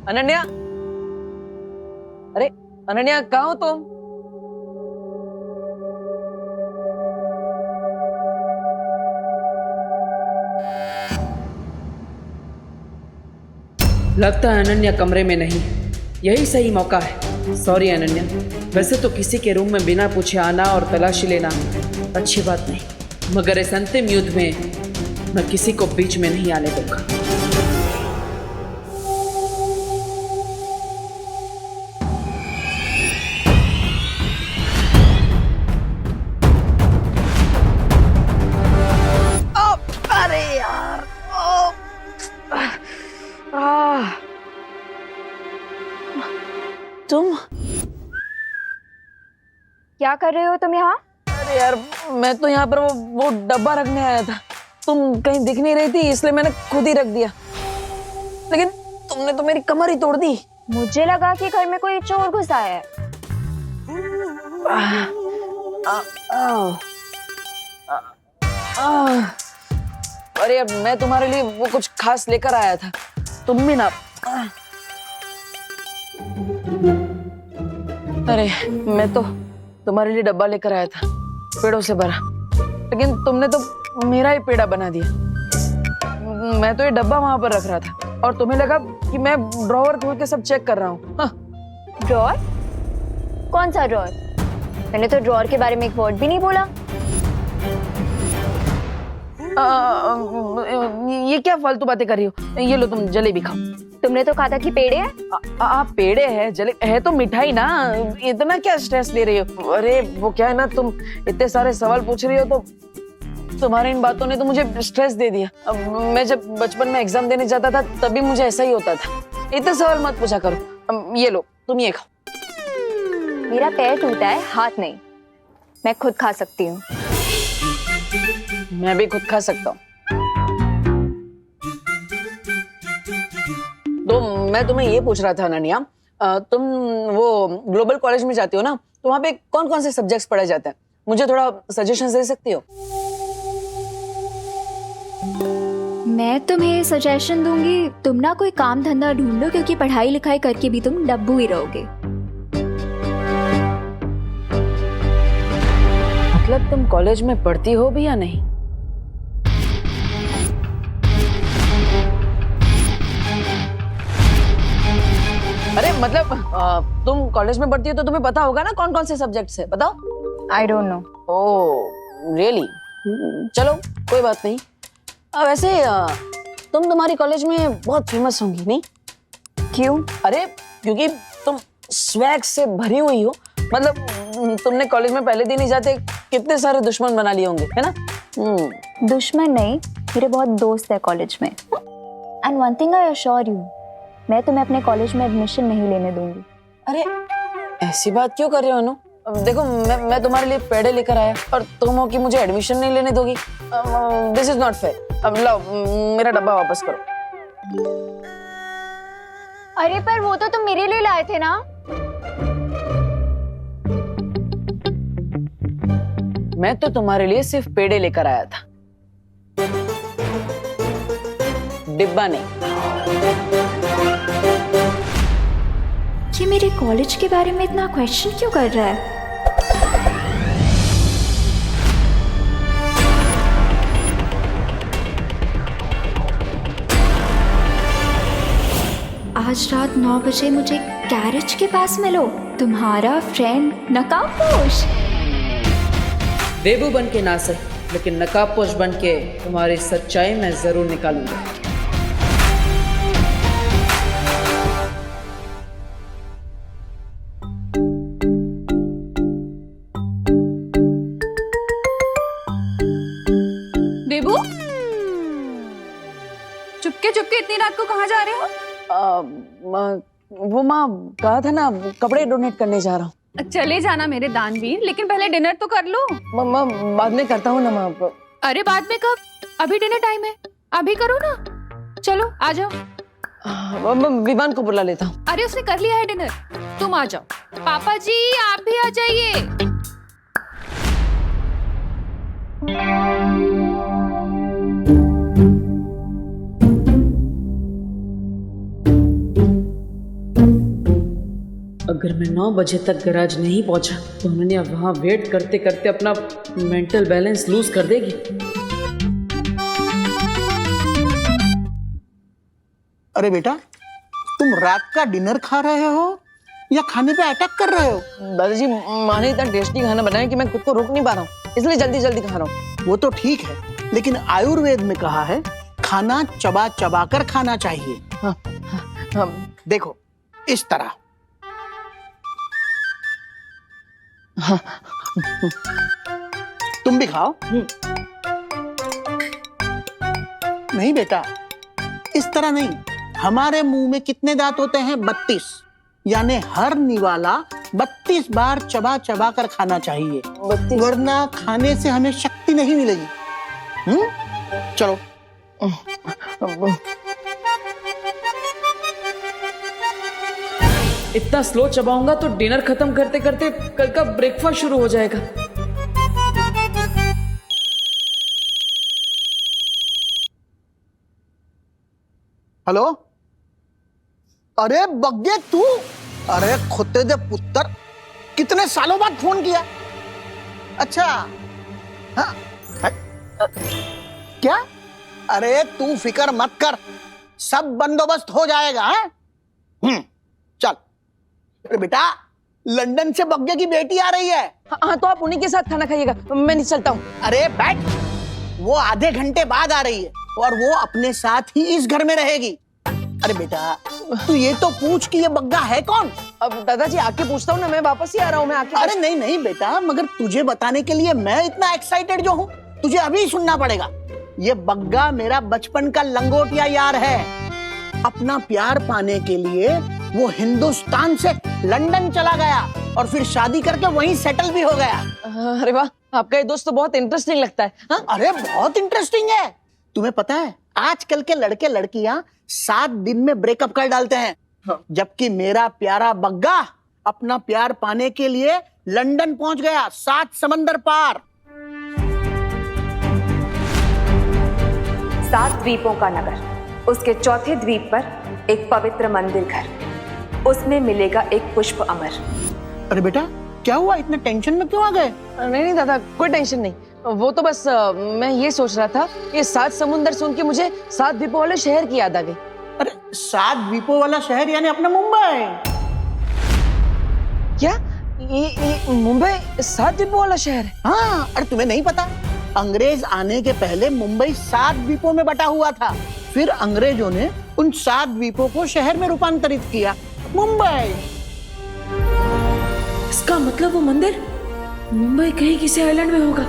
अनन्या, अरे अनन्या कहाँ हो तुम? लगता है अनन्या कमरे में नहीं, यही सही मौका है। सॉरी अनन्या, वैसे तो किसी के रूम में बिना पूछे आना और तलाशी लेना अच्छी बात नहीं, मगर इस अंतिम युद्ध में मैं किसी को बीच में नहीं आने दूंगा। अरे यार, तुम क्या कर रहे हो तुम यहाँ? अरे यार, मैं तो यहाँ पर वो डब्बा रखने आया था। तुम कहीं दिख नहीं रही थी, इसलिए मैंने खुद ही रख दिया। लेकिन तुमने तो मेरी कमर ही तोड़ दी। मुझे लगा कि घर में कोई चोर घुसा है। अरे यार, मैं तुम्हारे लिए वो कुछ खास लेकर आया था। तुम भी ना। अरे मैं तो तुम्हारे लिए डब्बा लेकर आया था, पेड़ों से भरा, लेकिन तुमने तो मेरा ही पेड़ा बना दिया। मैं तो ये डब्बा वहां पर रख रहा था और तुम्हें लगा कि मैं ड्रॉवर खोल के सब चेक कर रहा हूँ। ड्रॉर? कौन सा ड्रॉर? मैंने तो ड्रॉर के बारे में एक वर्ड भी नहीं बोला। ये क्या फालतू बातें कर रही हो? ये लो, तुम जलेबी खाओ। तुमने तो कहा था कि पेड़े हैं। पेड़े है, जले है तो मिठाई ना। इतना क्या स्ट्रेस ले रही हो? अरे वो क्या है ना, तुम इतने सारे सवाल पूछ रही हो तो तुम्हारी इन बातों ने तो मुझे स्ट्रेस दे दिया। अब मैं जब बचपन में एग्जाम देने जाता था तभी मुझे ऐसा ही होता था। इतने सवाल मत पूछा करो। ये लो, तुम ये खाओ। मेरा पैर टूटा है, हाथ नहीं। मैं खुद खा सकती हूँ। मैं भी खुद खा सकता हूँ। तो मैं तुम्हें ये पूछ रहा था अनन्या, तुम वो ग्लोबल कॉलेज में जाती हो ना, तो वहाँ पे कौन कौन से सब्जेक्ट्स पढ़ाए जाते हैं? मुझे थोड़ा सजेशंस दे सकती हो? मैं तुम्हें सजेशन दूंगी, तुम ना कोई काम धंधा ढूंढ लो, क्योंकि पढ़ाई लिखाई करके भी तुम डब्बू ही रहोगे। मतलब तुम कॉलेज में पढ़ती हो भी या नहीं? अरे मतलब तुम कॉलेज में पढ़ती हो तो तुम्हें पता होगा ना कौन कौन से सब्जेक्ट्स है, बताओ। I don't know. Oh really? चलो कोई बात नहीं। वैसे तुम तुम्हारी कॉलेज में बहुत फेमस होंगी नहीं? क्यों? अरे क्योंकि तुम स्वैग से भरी हुई हो। मतलब तुमने कॉलेज में पहले दिन ही जाते कितने सारे दुश्मन बना लिए होंगे, है ना? दुश्मन नहीं, मेरे बहुत दोस्त है कॉलेज में। And one thing I assure you, मैं तुम्हें अपने कॉलेज में एडमिशन नहीं लेने दूंगी। अरे ऐसी बात क्यों कर रहे हो अनु? अब देखो, मैं तुम्हारे लिए पेड़े लेकर आया और तुम हो कि मुझे एडमिशन नहीं लेने दोगी। This is not fair. अब लाओ, मेरा डब्बा वापस करो। अरे पर वो तो तुम मेरे लिए लाए थे ना। मैं तो तुम्हारे लिए सिर्फ पेड़े लेकर आया था, डिब्बा नहीं। ये मेरे कॉलेज के बारे में इतना क्वेश्चन क्यों कर रहा है? आज रात 9 बजे मुझे गैरेज के पास मिलो, तुम्हारा फ्रेंड नकाबपोश। देबू बन के ना सही, लेकिन नकाबपोश बन के तुम्हारी सच्चाई मैं जरूर निकालूंगा। देबू, चुपके चुपके इतनी रात को कहाँ जा रहे हो? वो माँ कहा था ना, कपड़े डोनेट करने जा रहा हूँ। चले जाना मेरे दानवीर, लेकिन पहले डिनर तो कर लो। माँ बाद में करता हूँ ना माँ। अरे बाद में कब? अभी डिनर टाइम है, अभी करो ना। चलो आ जाओ। विमान को बुला लेता हूँ। अरे उसने कर लिया है डिनर, तुम आ जाओ। पापा जी आप भी आ जाइए। अगर मैं 9 बजे तक गैराज नहीं पहुंचा तो अनन्या वहां वेट करते करते अपना मेंटल बैलेंस लूज कर देगी। अरे बेटा, तुम रात का डिनर खा रहे हो या खाने पे अटैक कर रहे हो? दादाजी, माँ ने इतना टेस्टी खाना बनाया कि मैं खुद को रोक नहीं पा रहा हूँ, इसलिए जल्दी जल्दी खा रहा हूँ। वो तो ठीक है, लेकिन आयुर्वेद में कहा है खाना चबा चबा कर खाना चाहिए। हाँ, हाँ, देखो इस तरह। हाँ, तुम भी खाओ। नहीं बेटा, इस तरह नहीं। हमारे मुंह में कितने दांत होते हैं? 32। यानी हर निवाला 32 बार चबा चबा कर खाना चाहिए, वरना खाने से हमें शक्ति नहीं मिलेगी। चलो। इतना स्लो चबाऊंगा तो डिनर खत्म करते करते कल का ब्रेकफास्ट शुरू हो जाएगा। हेलो, अरे बग्गे तू, अरे खुदे दे पुत्र, कितने सालों बाद फोन किया? अच्छा, हाँ, क्या? अरे तू फिक्र मत कर, सब बंदोबस्त हो जाएगा। चल। अरे बेटा, लंदन से बग्गे की बेटी आ रही है। हाँ, तो आप उन्हीं के साथ खाना खाइएगा, मैं नहीं चलता हूँ। अरे बैठ, वो आधे घंटे बाद आ रही है और वो अपने साथ ही इस घर में रहेगी। अरे बेटा, तू ये तो पूछ कि ये बग्गा है कौन? अब दादाजी आके पूछता हूँ ना, मैं वापस ही आ रहा हूँ, मैं आके। अरे नहीं नहीं बेटा, मगर तुझे बताने के लिए मैं इतना एक्साइटेड जो हूँ, तुझे अभी सुनना पड़ेगा। ये बग्गा मेरा बचपन का लंगोटिया यार है। अपना प्यार पाने के लिए वो हिंदुस्तान से लंदन चला गया और फिर शादी करके वहीं सेटल भी हो गया। अरे वाह, आपका ये दोस्त तो बहुत इंटरेस्टिंग लगता है। हाँ? अरे बहुत इंटरेस्टिंग है। तुम्हें पता है, आजकल के लड़के लड़कियां 7 दिन में ब्रेकअप कर डालते हैं। हाँ। जबकि मेरा प्यारा बग्गा अपना प्यार पाने के लिए लंदन पहुंच गया, 7 समंदर पार। 7 द्वीपों का नगर, उसके चौथे द्वीप पर एक पवित्र मंदिर घर, उसमें मिलेगा एक पुष्प अमर। अरे बेटा, क्या हुआ? इतने टेंशन में क्यों आ गए? नहीं नहीं दादा, कोई टेंशन नहीं। वो तो बस मैं ये सोच रहा था, ये 7 समुंदर सुन के मुझे 7 द्वीपों वाले शहर की याद आ गई। अरे 7 द्वीपों वाला शहर यानी अपना मुंबई। क्या ये मुंबई 7 द्वीपों वाला शहर है? हाँ, अरे तुम्हें नहीं पता? अंग्रेज आने के पहले मुंबई 7 द्वीपों में बटा हुआ था। फिर अंग्रेजों ने उन 7 द्वीपों को शहर में रूपांतरित किया, मुंबई। इसका मतलब वो मंदिर मुंबई कहीं किसी आइलैंड में होगा।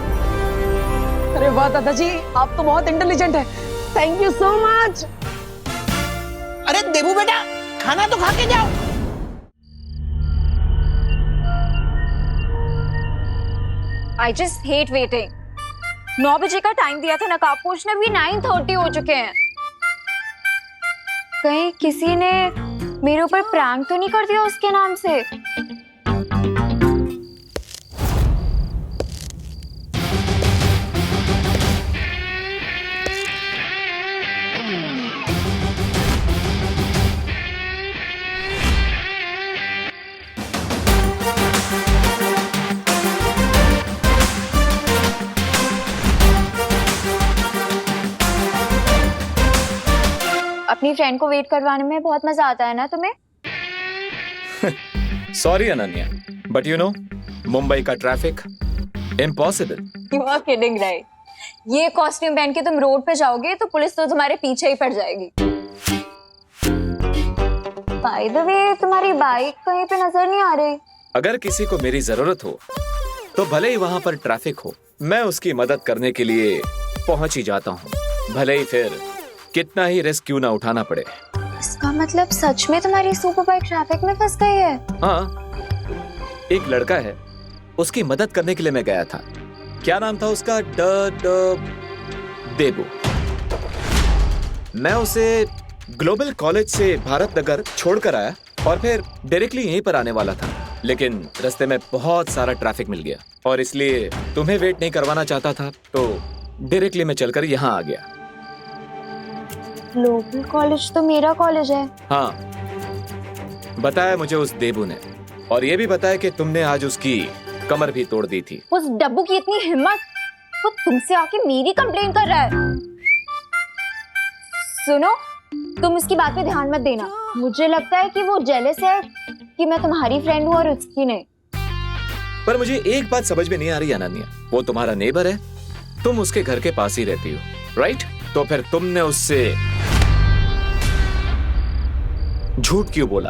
अरे वाह दादाजी, आप तो बहुत इंटेलिजेंट है। Thank you so much. अरे देबू बेटा, खाना तो खा के जाओ। I just hate waiting. 9 बजे का टाइम दिया था नकाब पोछने, भी 9:30 हो चुके हैं। कहीं किसी ने मेरे ऊपर प्रैंक तो नहीं कर दिया उसके नाम से? अपनी फ्रेंड को वेट करवाने में बहुत मजा आता है ना तुम्हें? Sorry Ananya, but you know, Mumbai का traffic impossible. You are kidding right? ये कॉस्ट्यूम पहन के तुम रोड पे जाओगे तो पुलिस तो तुम्हारे पीछे ही पड़ जाएगी। बाय द वे, तुम्हारी बाइक कहीं पे नजर नहीं आ रही। अगर किसी को मेरी जरूरत हो तो भले ही वहां पर ट्रैफिक हो, मैं उसकी मदद करने के लिए पहुंच ही जाता हूँ, भले ही फिर कितना ही रिस्क क्यों ना उठाना पड़े। इसका मतलब सच में तुम्हारी सुपर बाइक ट्रैफिक में फंस गई है? हाँ, एक लड़का है, उसकी मदद करने के लिए मैं गया था। क्या नाम था उसका? देबू। मैं उसे ग्लोबल कॉलेज से भारत नगर छोड़कर आया और फिर डायरेक्टली यहीं पर आने वाला था, लेकिन रास्ते में बहुत सारा ट्रैफिक मिल गया और इसलिए तुम्हें वेट नहीं करवाना चाहता था, तो डायरेक्टली मैं चलकर यहाँ आ गया। ग्लोबल कॉलेज तो मेरा कॉलेज है। हाँ, बताया मुझे उस देबू ने। और ये भी बताया कि तुमने आज उसकी कमर भी तोड़ दी थी। उस डब्बू की इतनी हिम्मत, वो तुमसे आके मेरी कंप्लेन कर रहा है। सुनो, तुम उसकी बात पे ध्यान मत देना। मुझे लगता है कि वो जेलस है कि मैं तुम्हारी फ्रेंड हूँ और उसकी नहीं। पर मुझे एक बात समझ में नहीं आ रही अनन्या, वो तुम्हारा नेबर है, तुम उसके घर के पास ही रहती हो, राइट? तो फिर तुमने उससे झूठ क्यों बोला?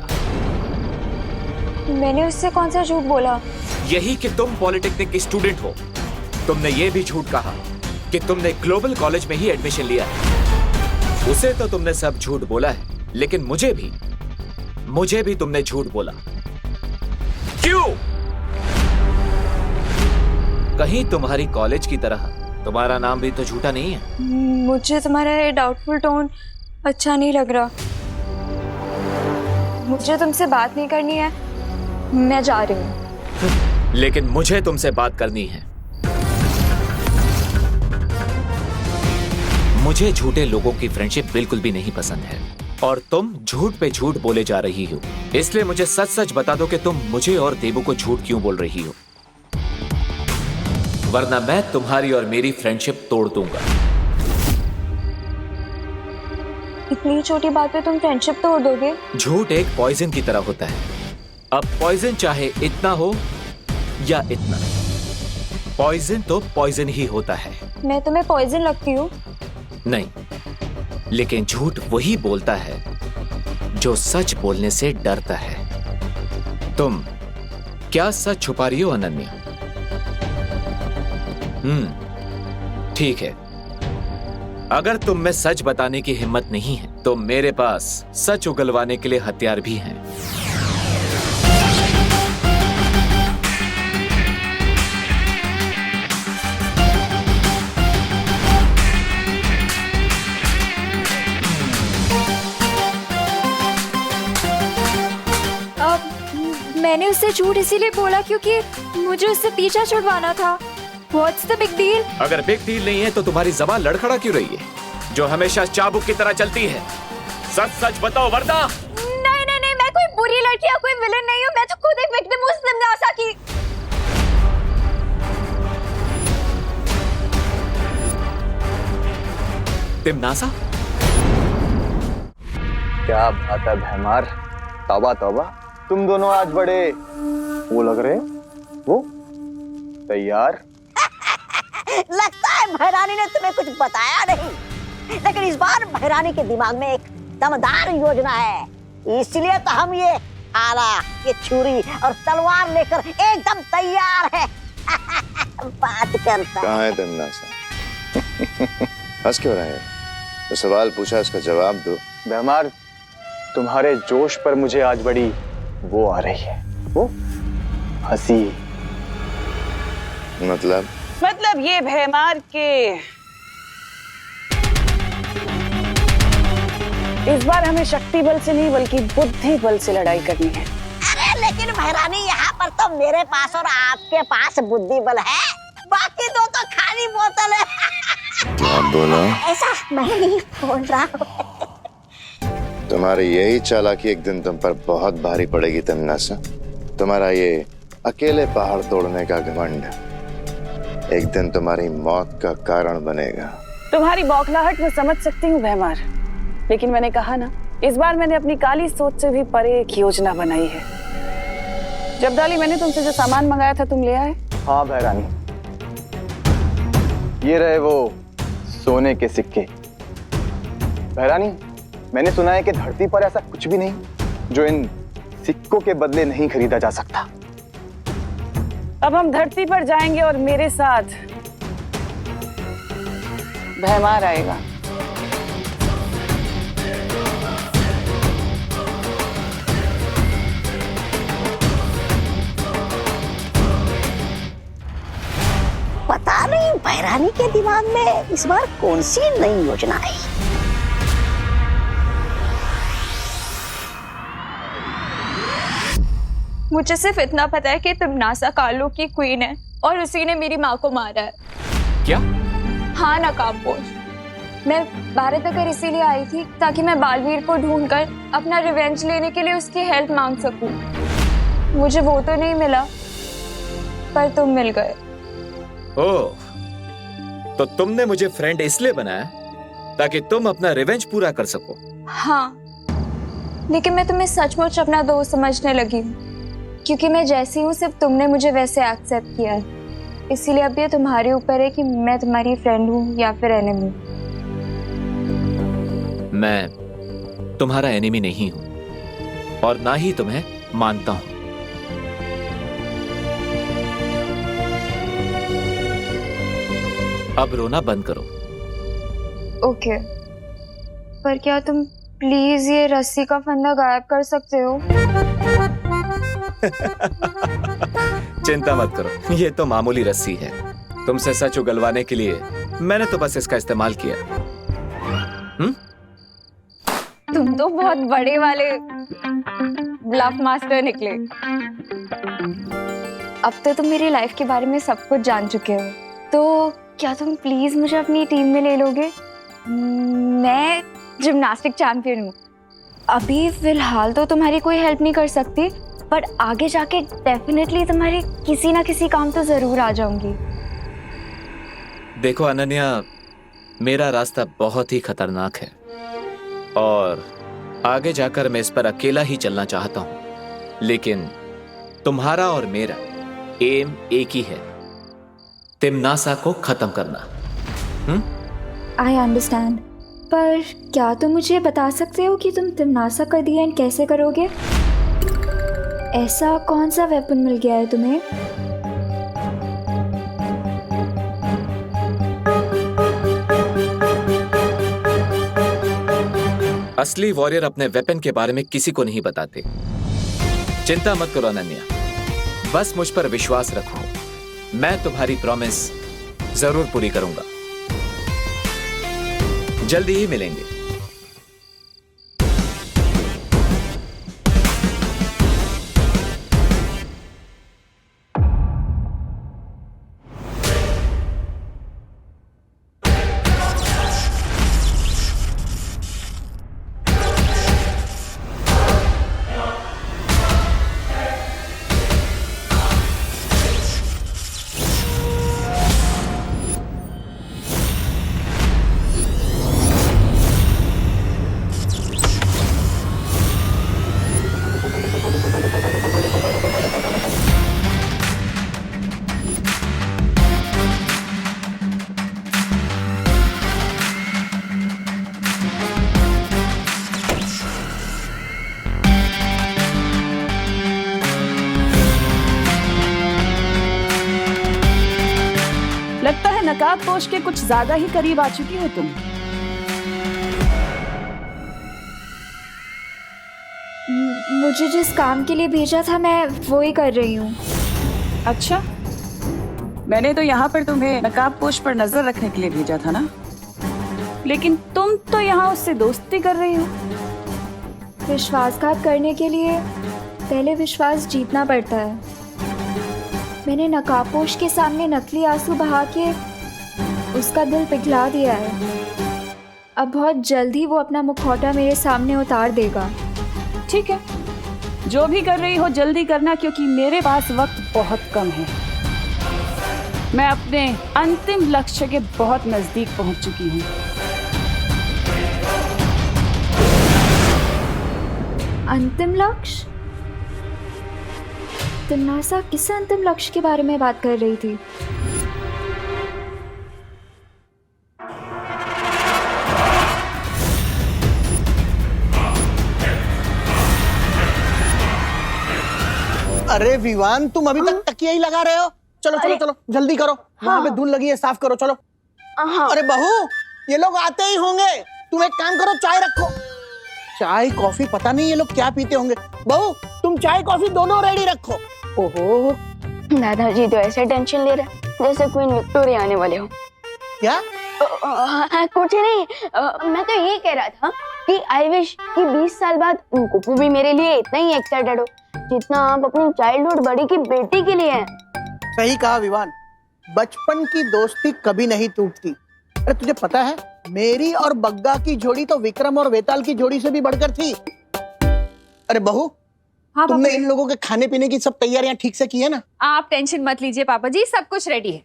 मैंने उससे कौन सा झूठ बोला? यही कि तुम पॉलिटेक्निक की स्टूडेंट हो। तुमने ये भी झूठ कहा कि तुमने ग्लोबल कॉलेज में ही एडमिशन लिया है। उसे तो तुमने सब झूठ बोला है, लेकिन मुझे भी तुमने झूठ बोला। क्यों? कहीं तुम्हारी कॉलेज की तरह तुम्हारा नाम भी तो झूठा नहीं है। मुझे तुम्हारा ये डाउटफुल टोन अच्छा नहीं लग रहा। मुझे तुमसे बात नहीं करनी है, मैं जा रही हूँ। लेकिन मुझे तुमसे बात करनी है। मुझे झूठे लोगों की फ्रेंडशिप बिल्कुल भी नहीं पसंद है, और तुम झूठ पे झूठ बोले जा रही हो। इसलिए मुझे सच सच बता दो कि तुम मुझे और देबू को झूठ क्यों बोल रही हो, वरना मैं तुम्हारी और मेरी फ्रेंडशिप तोड़ दूंगा। इतनी छोटी बात पे तुम फ्रेंडशिप तोड़ दोगे? झूठ एक पॉइजन की तरह होता है। अब पॉइजन चाहे इतना हो या इतना, पॉइजन तो पॉइजन ही होता है। मैं तुम्हें पॉइजन लगती हूँ? नहीं, लेकिन झूठ वही बोलता है जो सच बोलने से डरता है। तुम क्या सच छुपा रही हो अनन्या? ठीक है, अगर तुम में सच बताने की हिम्मत नहीं है तो मेरे पास सच उगलवाने के लिए हथियार भी हैं। मैंने उससे झूठ इसीलिए बोला क्योंकि मुझे उससे पीछा छुड़वाना था। What's the big deal? अगर बिग डील नहीं है तो तुम्हारी जबान लड़खड़ा क्यों रही है, जो हमेशा चाबुक की तरह चलती है? सच सच बताओ वरना। नहीं नहीं नहीं, मैं कोई बुरी लड़की या कोई विलन नहीं हूँ। मैं तो खुद एक विक्टिम हूँ उस तिमनासा की। तिमनासा? क्या बात है भैमार, तौबा तौबा, तुम दोनों आज बड़े वो लग रहे हो। वो तैयार? लगता है भैरानी ने तुम्हें कुछ बताया नहीं, लेकिन इस बार भैरानी के दिमाग में एक दमदार योजना है, इसलिए तो हम ये आला, ये छुरी और तलवार लेकर एकदम तैयार है। बात करता कहाँ है तिमनासा? हंस क्यों रहे हैं? तो सवाल पूछा, उसका जवाब दो। भैमार, तुम्हारे जोश पर मुझे आज बड़ी वो आ रही है, वो हंसी। मतलब ये भैमार के इस बार हमें शक्ति बल से नहीं बल्कि बुद्धि बल से लड़ाई करनी है। अरे लेकिन भैरानी, यहाँ पर तो मेरे पास और आपके पास बुद्धि बल है, बाकी दो तो खाली बोतल है। क्या बोला? ऐसा मैं नहीं बोल रहा हूँ। तुम्हारी यही चालाकी एक दिन तुम पर बहुत भारी पड़ेगी तिमनासा। तुम्हारा ये अकेले पहाड़ तोड़ने का घमंड एक दिन तुम्हारी मौत का कारण बनेगा। तुम्हारी बौखलाहट में समझ सकती हूँ भैमार, लेकिन मैंने कहा ना, इस बार मैंने अपनी काली सोच से भी परे एक योजना बनाई है। जब डाली मैंने तुमसे जो सामान मंगाया था तुम ले आए? हाँ भैरानी, ये रहे वो सोने के सिक्के। भैरानी, मैंने सुना है कि धरती पर ऐसा कुछ भी नहीं जो इन सिक्कों के बदले नहीं खरीदा जा सकता। अब हम धरती पर जाएंगे और मेरे साथ भैमार आएगा। पता नहीं भैरानी के दिमाग में इस बार कौन सी नई योजना आई। मुझे सिर्फ इतना पता है कि तिमनासा कालो की क्वीन है और उसी ने मेरी माँ को मारा है। क्या? हाँ नकाबपोश, मैं भारत नगर इसीलिए आई थी ताकि मैं बालवीर को ढूंढकर अपना रिवेंज लेने के लिए उसकी हेल्प मांग सकूं। मुझे वो तो नहीं मिला, पर तुम मिल गए। ओह, तो तुमने मुझे फ्रेंड इसलिए बनाया ताकि तुम अपना रिवेंज पूरा कर सको। हाँ, लेकिन मैं तुम्हें सचमुच अपना दोस्त समझने लगी हूँ, क्योंकि मैं जैसी हूँ सिर्फ तुमने मुझे वैसे एक्सेप्ट किया है। इसीलिए अब ये तुम्हारे ऊपर है कि मैं तुम्हारी फ्रेंड हूँ या फिर एनिमी। मैं तुम्हारा एनिमी नहीं हूं और ना ही तुम्हें मानता हूं। अब रोना बंद करो। ओके, पर क्या तुम प्लीज ये रस्सी का फंदा गायब कर सकते हो? चिंता मत करो, ये तो मामूली रस्सी है। तुमसे सच उगलवाने के लिए मैंने तो बस इसका इस्तेमाल किया। तुम तो बहुत बड़े वाले ब्लफ मास्टर निकले। अब तो तुम मेरी लाइफ के बारे में सब कुछ जान चुके हो, तो क्या तुम प्लीज मुझे अपनी टीम में ले लोगे? मैं जिम्नास्टिक चैंपियन हूँ। अभी फिलहाल तो तुम्हारी कोई हेल्प नहीं कर सकती, पर आगे जाके डेफिनेटली तुम्हारे किसी ना किसी काम तो जरूर आ जाऊंगी। देखो अनन्या, मेरा रास्ता बहुत ही खतरनाक है और आगे जाकर मैं इस पर अकेला ही चलना चाहता हूं, लेकिन तुम्हारा और मेरा एम एक ही है, तिम्नासा को खत्म करना। आई अंडरस्टैंड, पर क्या तुम मुझे बता सकते हो कि तुम तिम्नासा का दी एंड कैसे करोगे? ऐसा कौन सा वेपन मिल गया है तुम्हें? असली वॉरियर अपने वेपन के बारे में किसी को नहीं बताते। चिंता मत करो अनन्या, बस मुझ पर विश्वास रखो, मैं तुम्हारी प्रॉमिस जरूर पूरी करूंगा। जल्दी ही मिलेंगे। लगता है नकाबपोश के कुछ ज्यादा ही करीब आ चुकी हो तुम। मुझे जिस काम के लिए भेजा था मैं वो ही कर रही हूँ। अच्छा, मैंने तो यहाँ पर तुम्हें नकाबपोश पर नजर रखने के लिए भेजा था ना, लेकिन तुम तो यहाँ उससे दोस्ती कर रही हो। विश्वासघात करने के लिए पहले विश्वास जीतना पड़ता है। मैंने नकाबपोश के सामने नकली आंसू बहा के उसका दिल पिघला दिया है। अब बहुत जल्दी वो अपना मुखौटा मेरे सामने उतार देगा। ठीक है, जो भी कर रही हो जल्दी करना, क्योंकि मेरे पास वक्त बहुत कम है। मैं अपने अंतिम लक्ष्य के बहुत नजदीक पहुंच चुकी हूँ। अंतिम लक्ष्य? तिम्नासा किस अंतिम लक्ष्य के बारे में बात कर रही थी? अरे विवान, तुम अभी तक तकिया ही लगा रहे हो? चलो चलो चलो, जल्दी करो। वहां पे धूल लगी है, साफ करो। चलो। अरे बहू, ये लोग आते ही होंगे। तुम एक काम करो, चाय रखो। चाय कॉफी पता नहीं ये लोग क्या पीते होंगे। बहू, तुम चाय कॉफी दोनों रेडी रखो। ओहो, दादाजी तो ऐसे टेंशन ले रहे जैसे क्वीन विक्टोरिया आने वाले हो। क्या? कुछ नहीं, मैं तो ये कह रहा था कि आई विश कि 20 साल बाद कुप्पू भी मेरे लिए इतना ही एक्साइटेड हो जितना आप अपनी चाइल्डहुड बड़ी की बेटी के लिए हैं। सही कहा विवान, बचपन की दोस्ती कभी नहीं टूटती। अरे तुझे पता है, मेरी और बग्गा की जोड़ी तो विक्रम और वेताल की जोड़ी से भी बढ़कर थी। अरे बहू, हाँ तुमने पापा इन लोगों के खाने पीने की सब तैयारियां ठीक से की है ना? आप टेंशन मत लीजिए पापा जी, सब कुछ रेडी है।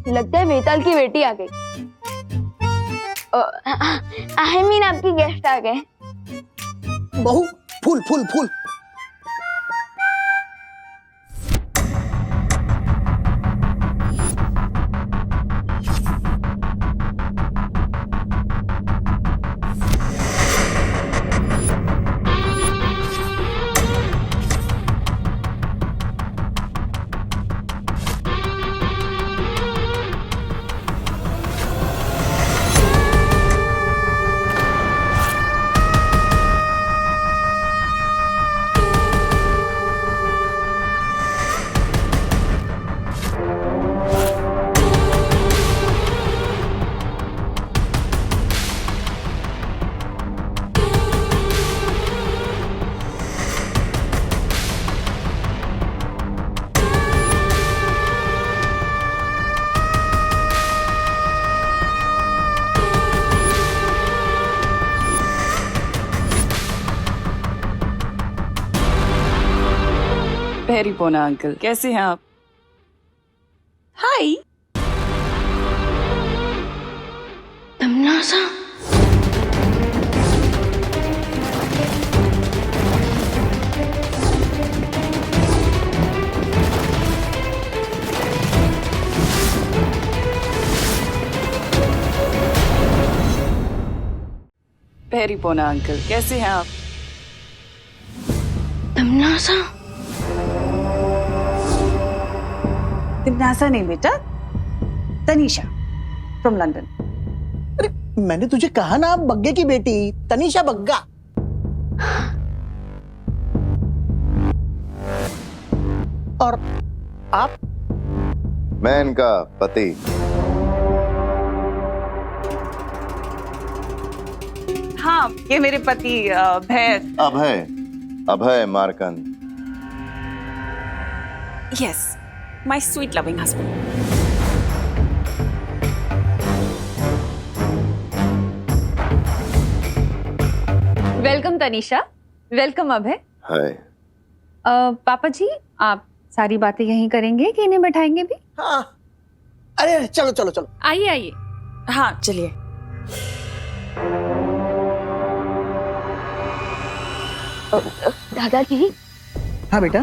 लगता है बेताल की बेटी आ गई। आई मीन आपकी गेस्ट आ गए। बहू, फूल फूल फूल। वेरी पोना अंकल, कैसे हैं आप? हाय। तमन्ना वेरी पोना अंकल, कैसे हैं आप? तिमनासा नहीं बेटा, तनीषा फ्रॉम लंदन। अरे मैंने तुझे कहा ना, बग्गे की बेटी तनीषा बग्गा। और आप? मैं इनका पति। हाँ, ये मेरे पति Abhay, Abhay Markand. Yes, my sweet loving husband. Welcome Tanisha, welcome Abhay. Hi. पापा जी, आप सारी बातें यहीं करेंगे कि इन्हें बैठाएंगे भी? हाँ, अरे चलो चलो चलो। आइए आइए। हाँ चलिए। दादाजी, हाँ बेटा।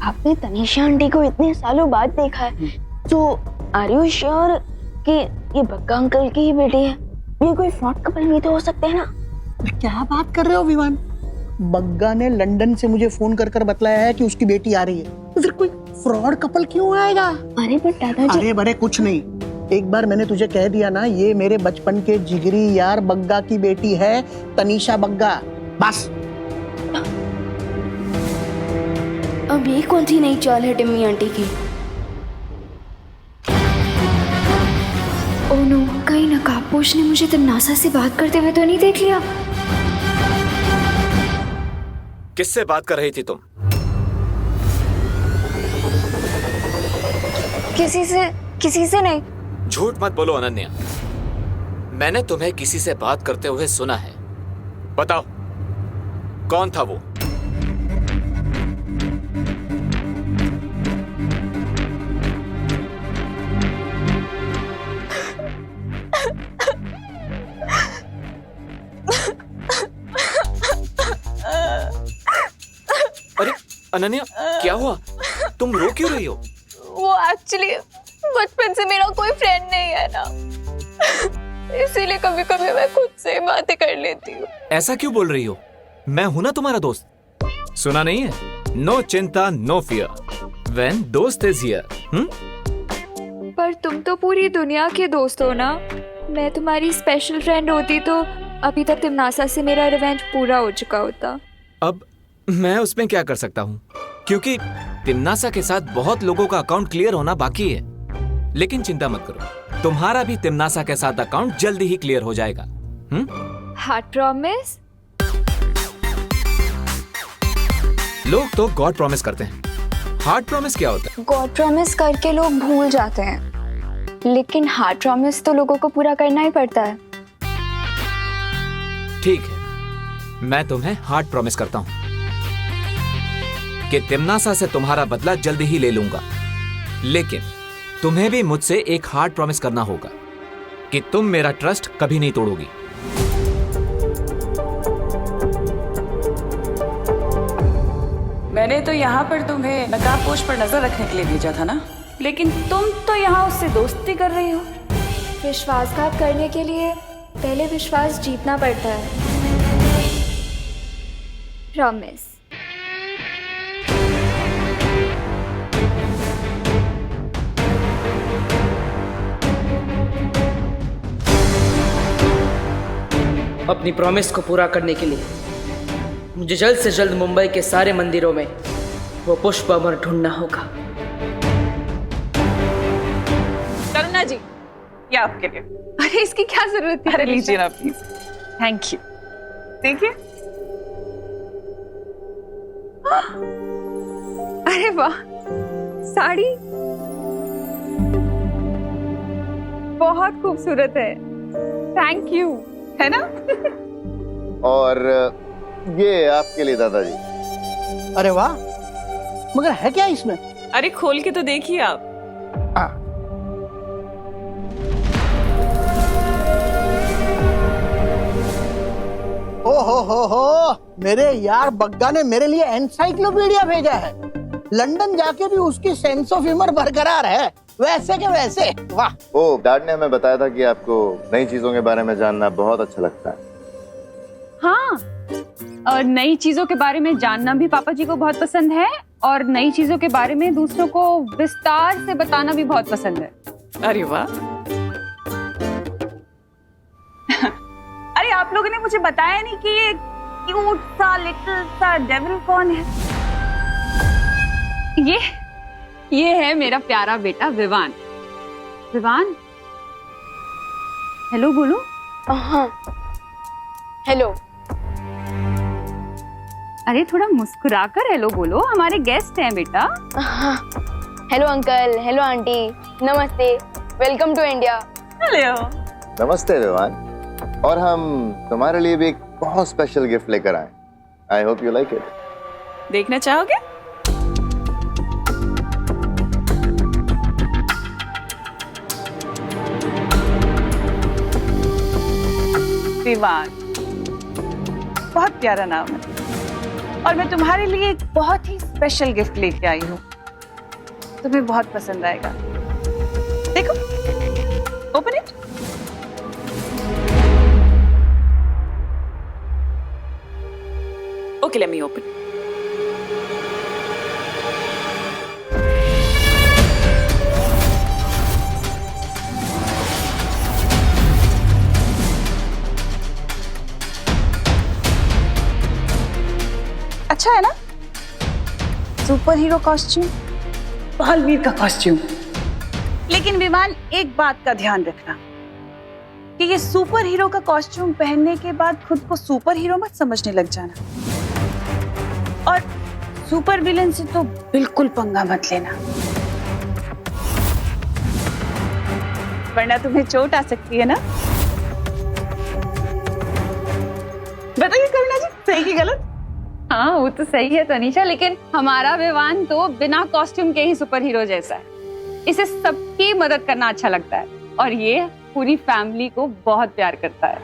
आपने तनीषा आंटी को इतने सालों बाद देखा है, तो आर यू श्योर कि ये बग्गा अंकल की ही बेटी है? ये कोई फ्रॉड कपल भी तो हो सकते हैं ना? क्या बात कर रहे हो विमान? बग्गा ने लंदन से मुझे फोन कर कर बतलाया है कि उसकी बेटी आ रही है, तो फिर कोई फ्रॉड कपल क्यों आएगा? अरे पर दादाजी, अरे बरे कुछ नहीं। एक बार मैंने तुझे कह दिया ना, ये मेरे बचपन के जिगरी यार बग्गा की बेटी है, तनीषा बग्गा। बस। अब ये कौन सी नई चाल है टिम्मी आंटी की? ओह नो, कहीं नकाबपोश ने मुझे तमन्ना से बात करते हुए तो नहीं देख लिया? किससे बात कर रही थी तुम? किसी से नहीं। झूठ मत बोलो अनन्या, मैंने तुम्हें किसी से बात करते हुए सुना है। बताओ कौन था वो? अरे अनन्या, क्या हुआ? तुम रो क्यों रही हो? वो एक्चुअली बचपन से मेरा कोई फ्रेंड नहीं है ना, इसीलिए कभी कभी मैं खुद से बातें कर लेती हूँ। ऐसा क्यों बोल रही हो? मैं हूं ना तुम्हारा दोस्त। सुना नहीं है? नो चिंता नो फियर व्हेन दोस्त इज हियर। पर तुम तो पूरी दुनिया के दोस्त हो ना। मैं तुम्हारी स्पेशल फ्रेंड होती तो अभी तक तिमनासा से मेरा रिवेंज पूरा हो चुका होता। अब मैं उसमें क्या कर सकता हूँ, क्योंकि तिमनासा के साथ बहुत लोगों का अकाउंट क्लियर होना बाकी है। लेकिन चिंता मत करो, तुम्हारा भी तिमनासा के साथ अकाउंट जल्दी ही क्लियर हो जाएगा। Heart promise? लोग तो गॉड प्रॉमिस करते हैं, हार्ट प्रॉमिस क्या होता है? गॉड प्रॉमिस करके लोग भूल जाते हैं, लेकिन हार्ट प्रॉमिस तो लोगों को पूरा करना ही पड़ता है। ठीक है, मैं तुम्हें हार्ड प्रॉमिस करता हूं कि तिम्नासा से तुम्हारा बदला जल्द ही ले लूंगा, लेकिन तुम्हें भी मुझसे एक हार्ड प्रॉमिस करना होगा कि तुम मेरा ट्रस्ट कभी नहीं तोड़ोगी। मैंने तो यहाँ पर तुम्हें नकाबपोश पर नजर रखने के लिए भेजा था ना, लेकिन तुम तो यहाँ उससे दोस्ती कर रही हो। विश्वासघात करने के लिए पहले विश्वास जीतना पड़ता है। प्रॉमिस। अपनी प्रॉमिस को पूरा करने के लिए मुझे जल्द से जल्द मुंबई के सारे मंदिरों में वो पुष्प अमर ढूंढना होगा। करुणा जी, ये आपके लिए। अरे इसकी क्या जरूरत है? अरे लीजिए ना प्लीज। Thank you. देखिए। अरे वाह, साड़ी बहुत खूबसूरत है। Thank you. है ना? और ये आपके लिए दादाजी। अरे वाह, मगर है क्या इसमें? अरे खोल के तो देखिए आप। ओ हो, मेरे यार बग्गा ने मेरे लिए एनसाइक्लोपीडिया भेजा है। लंदन जाके भी उसकी सेंस ऑफ ह्यूमर बरकरार है, वैसे के वैसे। वाह। ओ, डैड ने हमें बताया था कि आपको नई चीजों के बारे में जानना बहुत अच्छा लगता है। हाँ, और नई चीजों के बारे में जानना भी पापा जी को बहुत पसंद है, और नई चीजों के बारे में दूसरों को विस्तार से बताना भी बहुत पसंद है। अरे वाह। अरे आप लोगों ने मुझे बताया नहीं कि ये क्यूट सा लिटिल सा डेविल कौन है? ये है मेरा प्यारा बेटा विवान। विवान, हेलो बोलो। हाँ, हेलो। अरे थोड़ा मुस्कुराकर हेलो बोलो, हमारे गेस्ट हैं बेटा। हाँ, हेलो अंकल, हेलो आंटी, नमस्ते, वेलकम टू इंडिया। हेलो। नमस्ते विवान। और हम तुम्हारे लिए भी एक बहुत स्पेशल गिफ्ट लेकर आए। I hope you like it. देखना चाहोगे? विवान, बहुत प्यारा नाम है, और मैं तुम्हारे लिए एक बहुत ही स्पेशल गिफ्ट लेके आई हूँ। तुम्हें बहुत पसंद आएगा। देखो, open it. Okay, let me open. अच्छा है ना? सुपर हीरो कॉस्ट्यूम, बालवीर का कॉस्ट्यूम। लेकिन विमान, एक बात का ध्यान रखना कि ये सुपर हीरो का कॉस्ट्यूम पहनने के बाद खुद को सुपर हीरो मत समझने लग जाना, और सुपर विलन से तो बिल्कुल पंगा मत लेना, वरना तुम्हें चोट आ सकती है ना। बताइए करुणा जी, सही की गलत? हाँ, वो तो सही है तनीषा, लेकिन हमारा विवान तो बिना कॉस्ट्यूम के ही सुपर हीरो जैसा है। इसे सबकी मदद करना अच्छा लगता है, और ये पूरी फैमिली को बहुत प्यार करता है।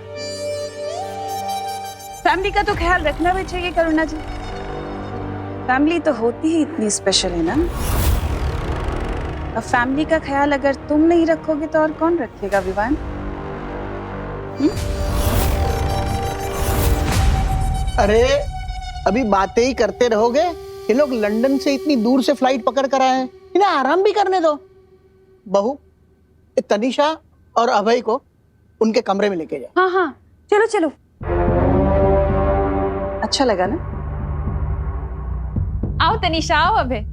फैमिली का तो ख्याल रखना भी चाहिए करुणा जी। फैमिली तो होती ही इतनी स्पेशल है ना। अब फैमिली का ख्याल अगर तुम नहीं रखोगे तो और कौन रखेगा विवान? अरे अभी बातें ही करते रहोगे? ये लोग लंदन से इतनी दूर से फ्लाइट पकड़ कर आए हैं, इन्हें आराम भी करने दो। बहू, तनीषा और अभय को उनके कमरे में लेके जाओ। हाँ हाँ, चलो चलो। अच्छा लगा ना? आओ तनीषा, आओ अभय।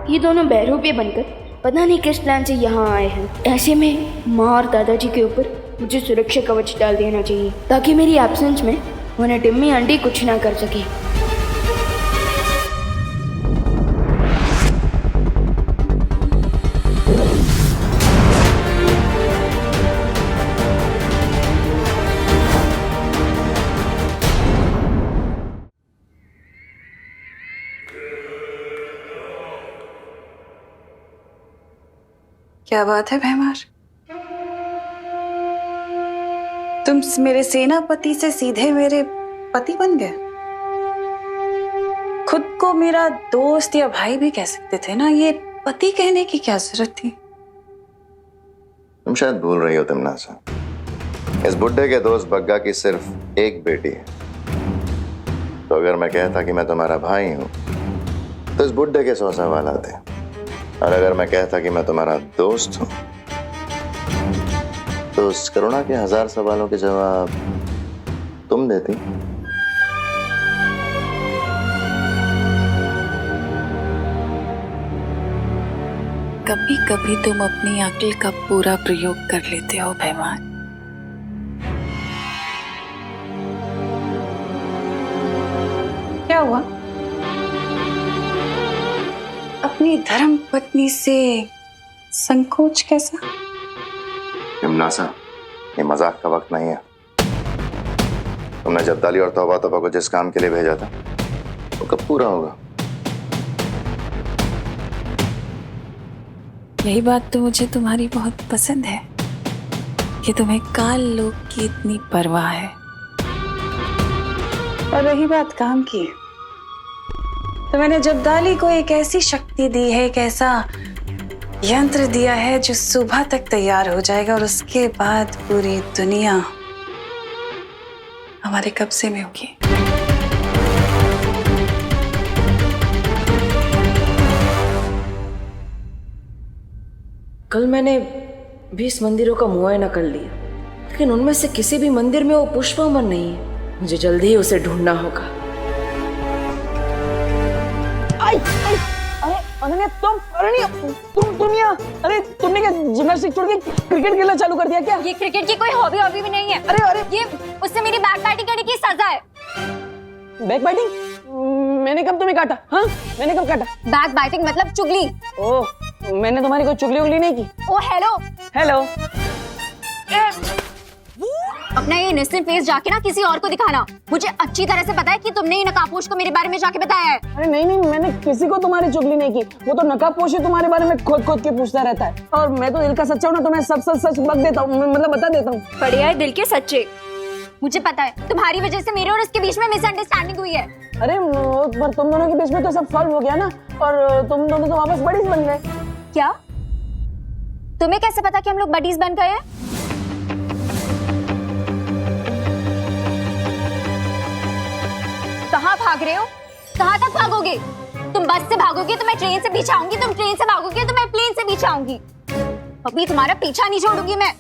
ये दोनों बहरूपिये बनकर पता नहीं किस प्लान से यहाँ आए हैं। ऐसे में माँ और दादाजी के ऊपर मुझे सुरक्षा कवच डाल देना चाहिए ताकि मेरी एब्सेंस में उन्हें टिम्मी आंटी कुछ ना कर सके। क्या बात है भैमार, तुम मेरे सेनापति से सीधे मेरे पति बन गए। खुद को मेरा दोस्त या भाई भी कह सकते थे ना, ये पति कहने की क्या जरूरत थी? तुम शायद भूल रही हो तमन्ना। इस बुड्ढे के दोस्त बग्गा की सिर्फ एक बेटी है। तो अगर मैं कहता कि मैं तुम्हारा भाई हूं तो इस बुड्ढे के 100 सवाल आते, और अगर मैं कहता कि मैं तुम्हारा दोस्त हूं तो उस करुणा के 1000 सवालों के जवाब तुम देती। कभी कभी तुम अपनी अक्ल का पूरा प्रयोग कर लेते हो भैमान। क्या हुआ? अपनी धर्म पत्नी से संकोच कैसा? हिमनासा, ये मजाक का वक्त नहीं है। तुमने जब्दाली और तौबा तौबा को जिस काम के लिए भेजा था वो कब पूरा होगा? यही बात तो मुझे तुम्हारी बहुत पसंद है कि तुम्हें काल लोक की इतनी परवाह है। और रही बात काम की, तो मैंने जब्दाली को एक ऐसी शक्ति दी है, एक ऐसा यंत्र दिया है जो सुबह तक तैयार हो जाएगा और उसके बाद पूरी दुनिया हमारे कब्जे में होगी। कल मैंने 20 मंदिरों का मुआयना कर लिया, लेकिन उनमें से किसी भी मंदिर में वो पुष्पामन नहीं है। मुझे जल्दी ही उसे ढूंढना होगा। अरे अनन्या, तुम यहाँ? अरे तुमने क्या जिम्नास्टिक छोड़ के क्रिकेट खेलना चालू कर दिया क्या? ये क्रिकेट की कोई हॉबी भी नहीं है। अरे ये उससे मेरी बैक बैटिंग करने की सजा है। Back biting? मैंने कब तुम्हें काटा? हाँ, मैंने कब काटा? बैक बैटिंग मतलब चुगली। ओह, मैंने तुम्हारी कोई चुगली उगली नहीं की। ओ हेलो हेलो। अपना ये इनोसेंट फेस जाके ना किसी और को दिखाना। मुझे अच्छी तरह से पता है कि तुमने ये नकाबपोश को मेरे बारे में जाके बताया है। अरे नहीं, मैंने किसी को तुम्हारी चुगली नहीं की। वो तो नकाबपोश ही तुम्हारे बारे में खोद के पूछता रहता है, और मैं तो दिल का सच्चा हूँ ना, तो मैं सब सच बक देता हूँ, मतलब बता देता हूँ। बढ़िया है दिल के सच्चे। मुझे पता है तुम्हारी वजह से मेरे और उसके बीच में मिसअंडरस्टैंडिंग हुई है। अरे पर तुम दोनों के बीच में तो सब सॉल्व हो गया ना, और तुम दोनों तो वापस बडीज बन गए। क्या? तुम्हें कैसे पता कि हम लोग बडीज बन गए हैं? कहाँ भाग रहे हो? कहाँ तक भागोगे? तुम बस से भागोगे तो मैं ट्रेन से पीछे आऊंगी, तुम ट्रेन से भागोगे तो मैं प्लेन से पीछे आऊंगी। अभी तुम्हारा पीछा नहीं छोड़ूंगी मैं।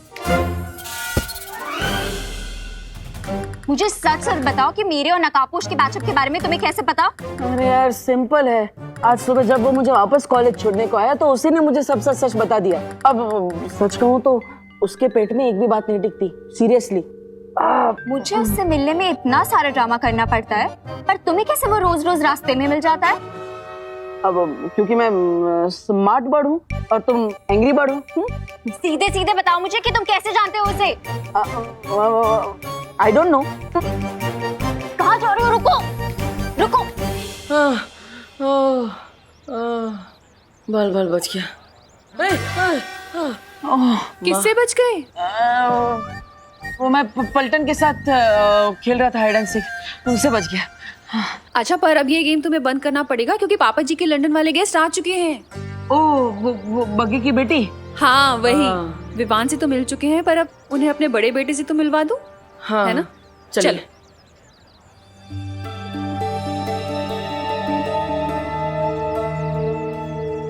मुझे सच बताओ कि मेरे और नकाबपोश के बैचअप के बारे में तुम्हें कैसे पता? अरे यार सिंपल है। आज सुबह जब वो मुझे वापस कॉलेज छोड़ने को आया तो उसी ने मुझे सब सच बता दिया। अब सच कहूँ तो उसके पेट में एक भी बात नहीं टिकती, सीरियसली। मुझे उससे मिलने में इतना सारा ड्रामा करना पड़ता है, पर तुम्हें कैसे वो रोज रोज रास्ते में मिल जाता है? अब क्योंकि मैं स्मार्ट बर्ड हूँ और तुम एंग्री बर्ड हो। सीधे सीधे बताओ मुझे कि तुम कैसे जानते हो उसे? I don't know. कहाँ जा रहे हो? रुको। बाल बच गया। किससे बच गए? वो मैं पलटन के साथ खेल रहा था हाइड एंड सीक, उनसे बच गया। अच्छा, पर अब ये गेम तुम्हें बंद करना पड़ेगा क्योंकि पापा जी के लंदन वाले गेस्ट आ चुके हैं। ओह, वो बग्गी की बेटी? हाँ वही। विवान से तो मिल चुके हैं, पर अब उन्हें अपने बड़े बेटे से तो मिलवा दूं। हाँ, है ना? चल।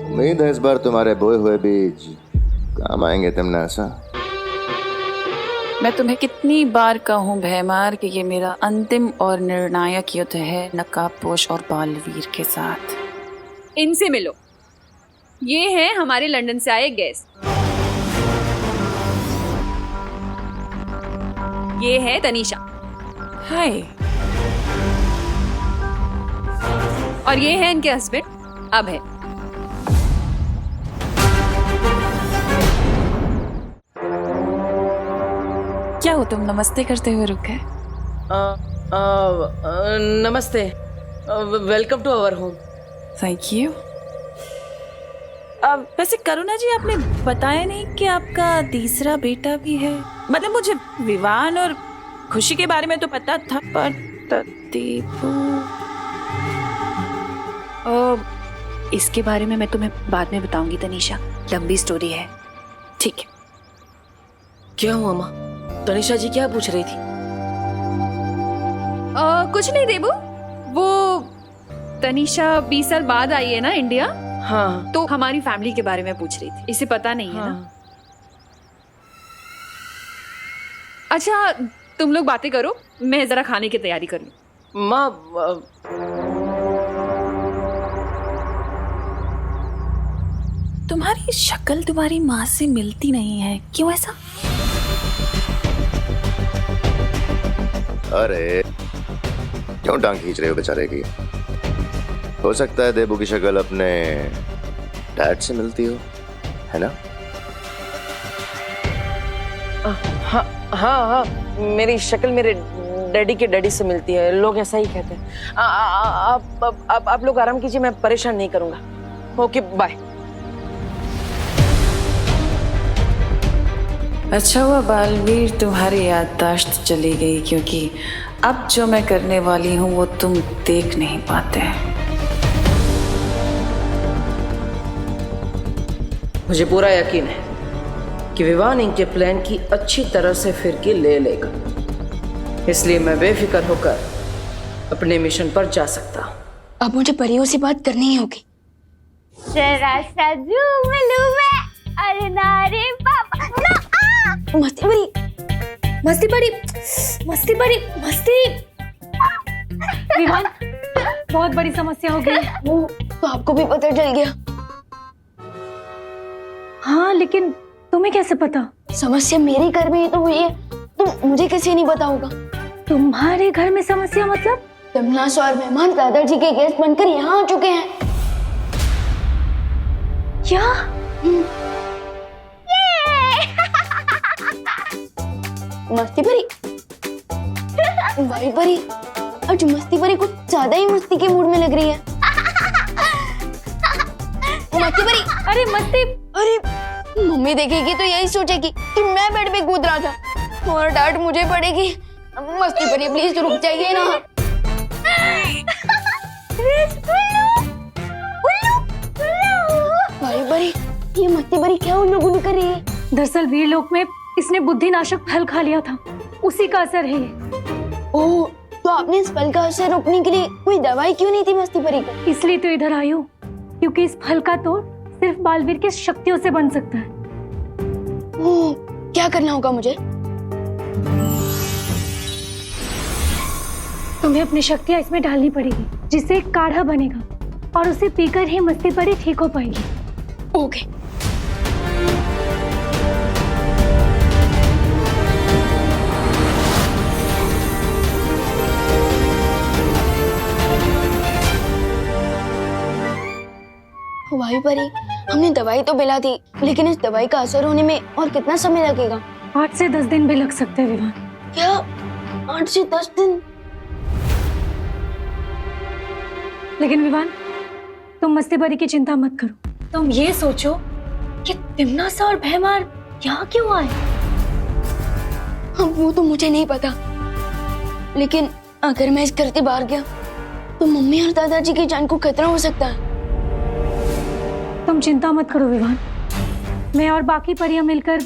उम्मीद है इस बार तुम्हारे बोए हुए बीज काम आएंगे तमन्ना। मैं तुम्हें कितनी बार कहूँ भैमार कि ये मेरा अंतिम और निर्णायक युद्ध है नकाबपोश और बालवीर के साथ। इनसे मिलो, ये हैं हमारे लंदन से आए गेस्ट। ये है तनीषा। हाय। और ये है इनके हस्बैंड अभय। क्या हो तुम नमस्ते करते हुए रुक गए? नमस्ते, welcome to our home. Thank you. वैसे करुणा जी, आपने बताया नहीं कि आपका तीसरा बेटा भी है। मतलब मुझे विवान और खुशी के बारे में तो पता था, पर दीपू, इसके बारे में मैं तुम्हें बाद में बताऊंगी तनीषा, लंबी स्टोरी है। ठीक है। क्या हुआ माँ? तनीषा जी क्या पूछ रही थी? कुछ नहीं देबू, वो तनीषा 20 साल बाद आई है ना इंडिया, हाँ। तो हमारी फैमिली के बारे में पूछ रही थी। इसे पता नहीं है ना? अच्छा तुम लोग बातें करो, मैं जरा खाने की तैयारी कर लूं। माँ, तुम्हारी शक्ल तुम्हारी माँ से मिलती नहीं है, क्यों ऐसा? अरे क्यों टांग खींच रहे हो बेचारे की? हो सकता है देबू की शक्ल अपने डैड से मिलती हो, है ना? हाँ हाँ हाँ, मेरी शक्ल मेरे डैडी के डैडी से मिलती है, लोग ऐसा ही कहते हैं। आप लोग आराम कीजिए, मैं परेशान नहीं करूंगा। Okay bye. अच्छा हुआ बालवीर तुम्हारी याददाश्त चली गई, क्योंकि अब जो मैं करने वाली हूँ वो तुम देख नहीं पाते। मुझे पूरा यकीन है कि विवान इनके प्लान की अच्छी तरह से फिरकी ले लेगा, इसलिए मैं बेफिक्र होकर अपने मिशन पर जा सकता हूँ। अब मुझे परियों से बात करनी ही होगी। जरा सा झूम लूं मैं, अरे नारे पापा ना, मस्ती बड़ी, मस्ती बड़ी, मस्ती बड़ी, मस्ती। विवान, बहुत बड़ी समस्या हो गई। वो तो आपको भी पता चल गया? हाँ, लेकिन तुम्हें कैसे पता? समस्या मेरे घर में ही तो हुई है, तो मुझे कैसे नहीं पता होगा? तुम्हारे घर में समस्या मतलब? यमुनास और मेहमान दादाजी के गेस्ट बनकर यहाँ आ चुके हैं। क्या? मस्ती परी, वाई परी, आज मस्ती परी कुछ ज्यादा ही मस्ती के मूड में लग रही है। मस्ती परी, अरे मस्ती, अरे मम्मी देखेगी तो यही सोचेगी कि मैं बेड पे कूद रहा था और डांट मुझे पड़ेगी। मस्ती परी प्लीज रुक जाइए ना। वाई परी, ये मस्ती परी क्या उल्लू गुल्लू कर रही है? दरअसल वीरलोक में इसने बुद्धिनाशक फल खा लिया था, उसी का असर है ये। ओह, तो आपने इस फल का असर रोकने के लिए कोई दवाई क्यों नहीं थी मस्ती परी को? इसलिए तो इधर आई हूँ, क्योंकि इस फल का तोड़ सिर्फ बालवीर की शक्तियों से बन सकता है। ओह, क्या करना होगा मुझे? तुम्हें अपनी शक्तियाँ इसमें डालनी पड़ेगी, जिससे एक काढ़ा बनेगा और उसे पीकर ही मस्ती परी ठीक हो पाएगी। ओके। वाई परी, हमने दवाई तो पिला दी, लेकिन इस दवाई का असर होने में और कितना समय लगेगा? 8 से 10 दिन भी लग सकते हैं विवान। क्या 8 से 10 दिन? लेकिन विवान, तुम मस्ती परी की चिंता मत करो। तुम ये सोचो कि तिमनासा और भैमार यहाँ क्यों आए? वो तो मुझे नहीं पता, लेकिन अगर मैं इस घर के बाहर गया तो मम्मी और दादाजी की जान को खतरा हो सकता है। तुम चिंता मत करो विवान, मैं और बाकी परियां मिलकर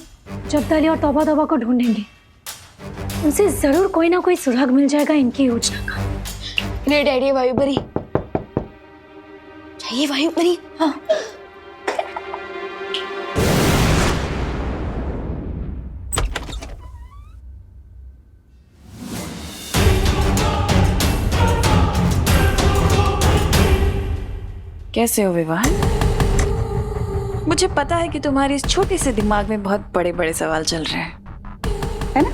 जब्दली और तौबा तौबा को ढूंढेंगे। उनसे जरूर कोई ना कोई सुराग मिल जाएगा इनकी योजना का। मेरे डैडी वायु परी चाहिए। वायु परी, हाँ। कैसे हो विवान? मुझे पता है कि तुम्हारे इस छोटे से दिमाग में बहुत बड़े बड़े सवाल चल रहे हैं, है ना?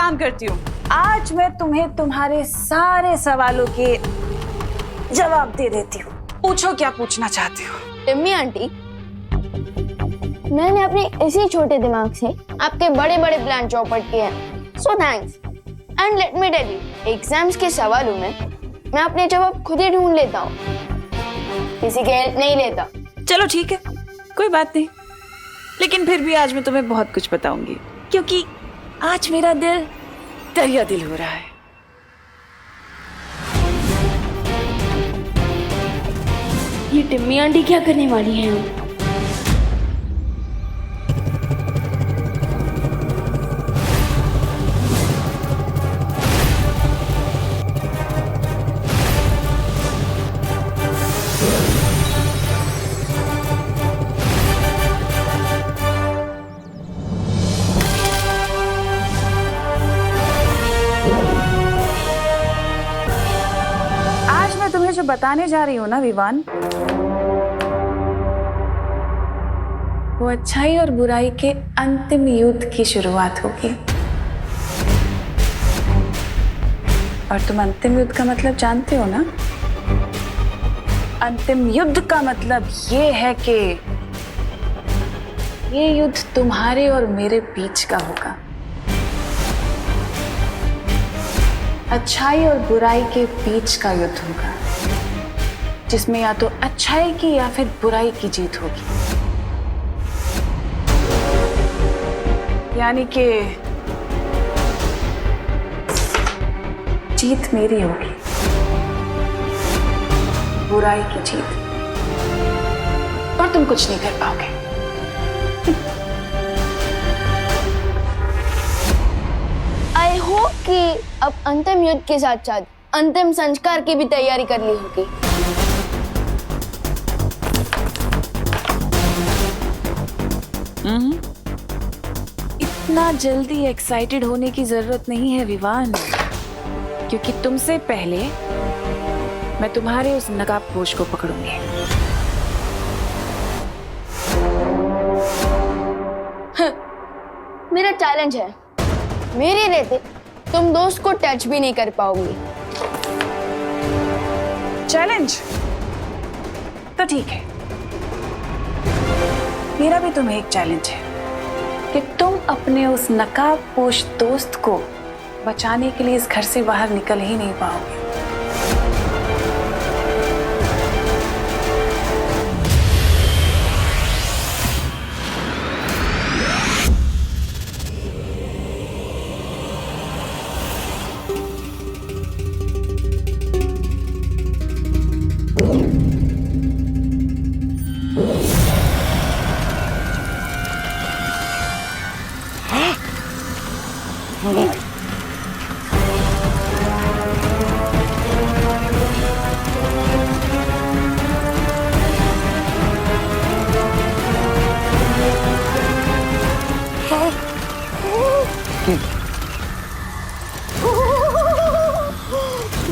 काम करती हूँ, आज मैं तुम्हें तुम्हारे सारे सवालों के जवाब दे देती हूँ। पूछो क्या पूछना चाहते हो। टिम्मी आंटी, मैंने अपने इसी छोटे दिमाग से आपके बड़े बड़े प्लान चौपट किए हैं, so thanks. And let me tell you, exams के सवालों में मैं अपने जवाब खुद ही ढूंढ लेता हूँ, किसी की हेल्प नहीं लेता। चलो ठीक है, कोई बात नहीं, लेकिन फिर भी आज मैं तुम्हें बहुत कुछ बताऊंगी, क्योंकि आज मेरा दिल दरिया दिल हो रहा है। ये टिम्मी आंटी क्या करने वाली हैं? आज मैं तुम्हें जो बताने जा रही हूँ ना विवान, वो अच्छाई और बुराई के अंतिम युद्ध की शुरुआत होगी। और तुम अंतिम युद्ध का मतलब जानते हो ना? अंतिम युद्ध का मतलब ये है कि ये युद्ध तुम्हारे और मेरे बीच का होगा। अच्छाई और बुराई के बीच का युद्ध होगा, जिसमें या तो अच्छाई की या फिर बुराई की जीत होगी। यानी कि जीत मेरी होगी, बुराई की जीत, और तुम कुछ नहीं कर पाओगे। आई होप कि अब अंतिम युद्ध के साथ साथ अंतिम संस्कार की भी तैयारी कर ली होगी। इतना जल्दी एक्साइटेड होने की जरूरत नहीं है विवान, क्योंकि तुमसे पहले मैं तुम्हारे उस नकाबपोश को पकड़ूंगी। मेरा चैलेंज है, मेरे रहते तुम दोस्त को टच भी नहीं कर पाओगी। चैलेंज तो ठीक है, मेरा भी तुम्हें एक चैलेंज है कि तुम अपने उस नकाबपोश दोस्त को बचाने के लिए इस घर से बाहर निकल ही नहीं पाओगे।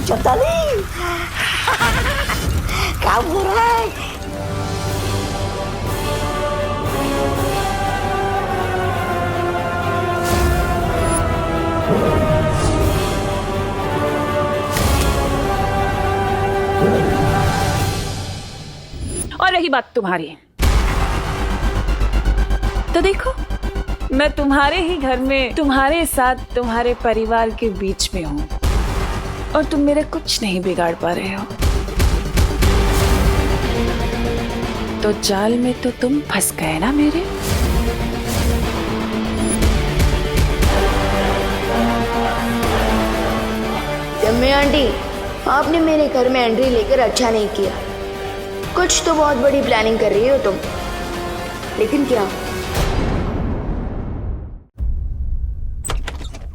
चौताली क्या हो रहा है? और रही बात तुम्हारी, तो देखो मैं तुम्हारे ही घर में तुम्हारे साथ तुम्हारे परिवार के बीच में हूं, और तुम मेरे कुछ नहीं बिगाड़ पा रहे हो। तो जाल में तो तुम फंस गए ना मेरे। टिम्मी आंटी, आपने मेरे घर में एंट्री लेकर अच्छा नहीं किया। कुछ तो बहुत बड़ी प्लानिंग कर रही हो तुम, लेकिन क्या?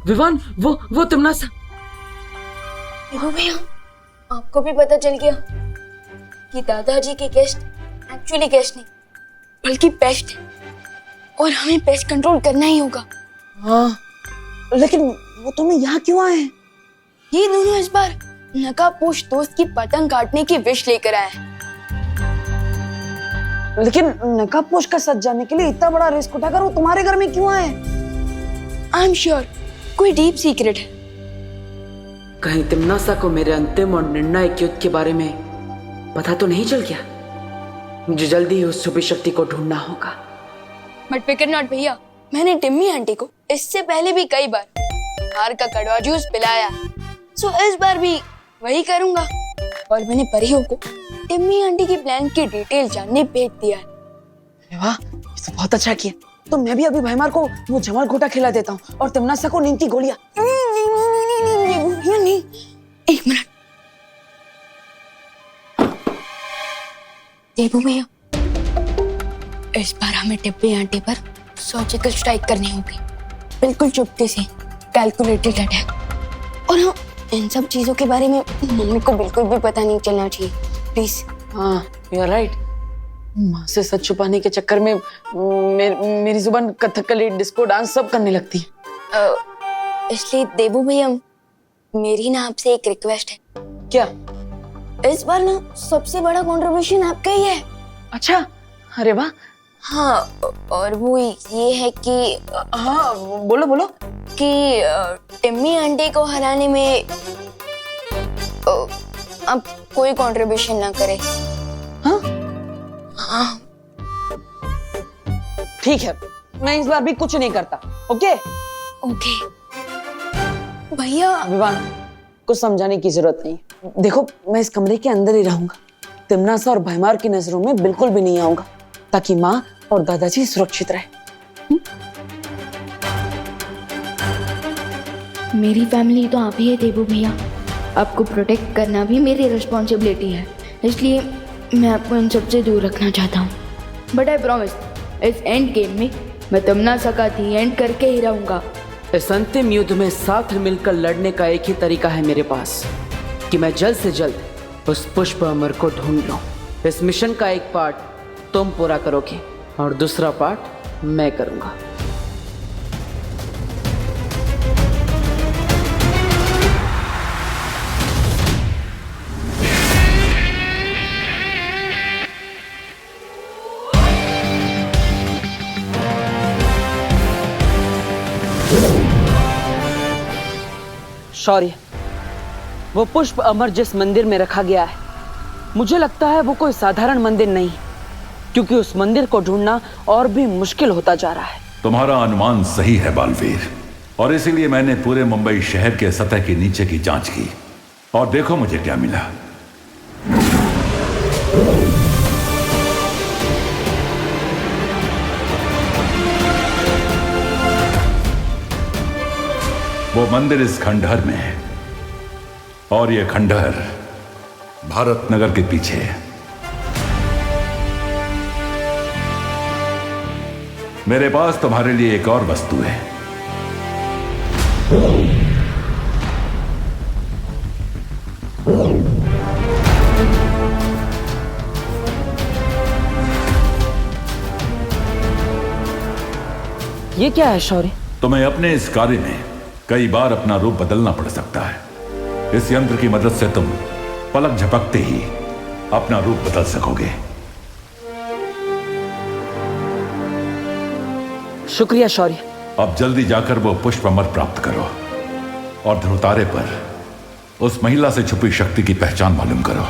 विवान, वो तुम ना हो भैया, आपको भी पता चल गया कि दादाजी के गेस्ट एक्चुअली गेस्ट नहीं बल्कि पेस्ट है, और हमें पेस्ट कंट्रोल करना ही होगा। हाँ, लेकिन वो तुम्हें यहाँ क्यों आए हैं? ये दोनों इस बार नकाबपोश दोस्त की पतंग काटने की विश लेकर आए हैं। लेकिन नकाबपोश का सच जानने के लिए इतना बड़ा रिस्क उठाकर वो तुम्हारे घर में क्यों आए? आई एम श्योर कोई डीप सीक्रेट है। कहीं तिमनासा को मेरे अंतिम और निर्णायक युद्ध के बारे में पता तो नहीं चल गया? मुझे जल्दी ही उस छुपी शक्ति को ढूंढना होगा। बट फिकर नॉट भैया, मैंने टिम्मी आंटी को इससे पहले भी कई बार हार का कड़वा जूस पिलाया, सो इस बार भी वही करूंगा। और मैंने परियों को टिम्मी आंटी की प्लान की डिटेल जानने भेज दिया है। अरे वाह, ये तो बहुत अच्छा किया। तो मैं भी अभी भैमार को वो जमल घोटा खिला देता हूँ और तिमनासा को नींद की गोलियां। नहीं, एक मिनट। देबू भैया, इस बार हमें टिप्पी आंटी पर सर्जिकल स्ट्राइक करनी होगी, बिल्कुल चुपके से, कैलकुलेटेड अटैक। और हाँ, इन सब चीजों के बारे में मम्मी को बिल्कुल भी पता नहीं चलना चाहिए, प्लीज। हाँ, यू आर राइट। माँ से सच छुपाने के चक्कर में मेरी जुबान कथकली, डिस्को डांस सब करने लगती है। इसलिए देबू भैया, मेरी ना आपसे एक रिक्वेस्ट है। क्या? इस बार ना सबसे बड़ा कंट्रीब्यूशन आपका ही है। अच्छा, अरे वाह। हाँ, और वो ये है कि हाँ, बोलो बोलो। कि टिम्मी आंटी को हराने में अब कोई कंट्रीब्यूशन ना करे। हाँ? हाँ, ठीक है, मैं इस बार भी कुछ नहीं करता। ओके ओके भैया। विवान, कुछ समझाने की जरूरत नहीं। देखो, मैं इस कमरे के अंदर ही रहूंगा, तिमनासा और भैमार की नजरों में बिल्कुल भी नहीं आऊंगा, ताकि माँ और दादाजी सुरक्षित रहे। मेरी फैमिली तो आप ही है देबू भैया, आपको प्रोटेक्ट करना भी मेरी रिस्पॉन्सिबिलिटी है, इसलिए मैं आपको इन सबसे दूर रखना चाहता हूँ। बट आई प्रॉमिस, इस एंड गेम में मैं तिमनासा का दी एंड करके ही रहूंगा। इस अंतिम युद्ध में साथ मिलकर लड़ने का एक ही तरीका है मेरे पास, कि मैं जल्द से जल्द उस पुष्प अमर को ढूंढ लूं। इस मिशन का एक पार्ट तुम पूरा करोगे और दूसरा पार्ट मैं करूंगा। शौर्य, वो पुष्प अमर जिस मंदिर में रखा गया है, मुझे लगता है वो कोई साधारण मंदिर नहीं, क्योंकि उस मंदिर को ढूंढना और भी मुश्किल होता जा रहा है। तुम्हारा अनुमान सही है बालवीर, और इसीलिए मैंने पूरे मुंबई शहर के सतह के नीचे की जांच की, और देखो मुझे क्या मिला। वो मंदिर इस खंडहर में है, और ये खंडहर भारत नगर के पीछे है। मेरे पास तुम्हारे लिए एक और वस्तु है। ये क्या है शौर्य? तुम्हें अपने इस कार्य में कई बार अपना रूप बदलना पड़ सकता है। इस यंत्र की मदद से तुम पलक झपकते ही अपना रूप बदल सकोगे। शुक्रिया शौर्य। अब जल्दी जाकर वो पुष्प अमर प्राप्त करो और ध्रुवतारे पर उस महिला से छुपी शक्ति की पहचान मालूम करो।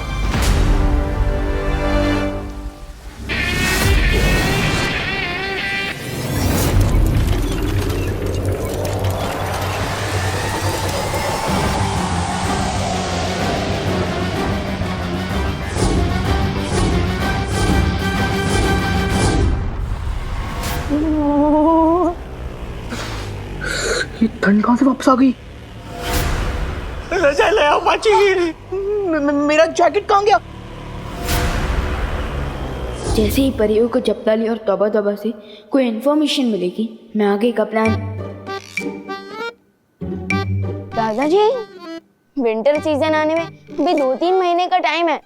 ठंड कहां से वापस आ गई? मेरा जैकेट कहां गया? जैसे ही परियों को जप्ताली और तौबा तौबा से कोई इन्फॉर्मेशन मिलेगी, मैं आगे का प्लान। दादाजी, विंटर सीजन आने में अभी 2-3 महीने का टाइम है,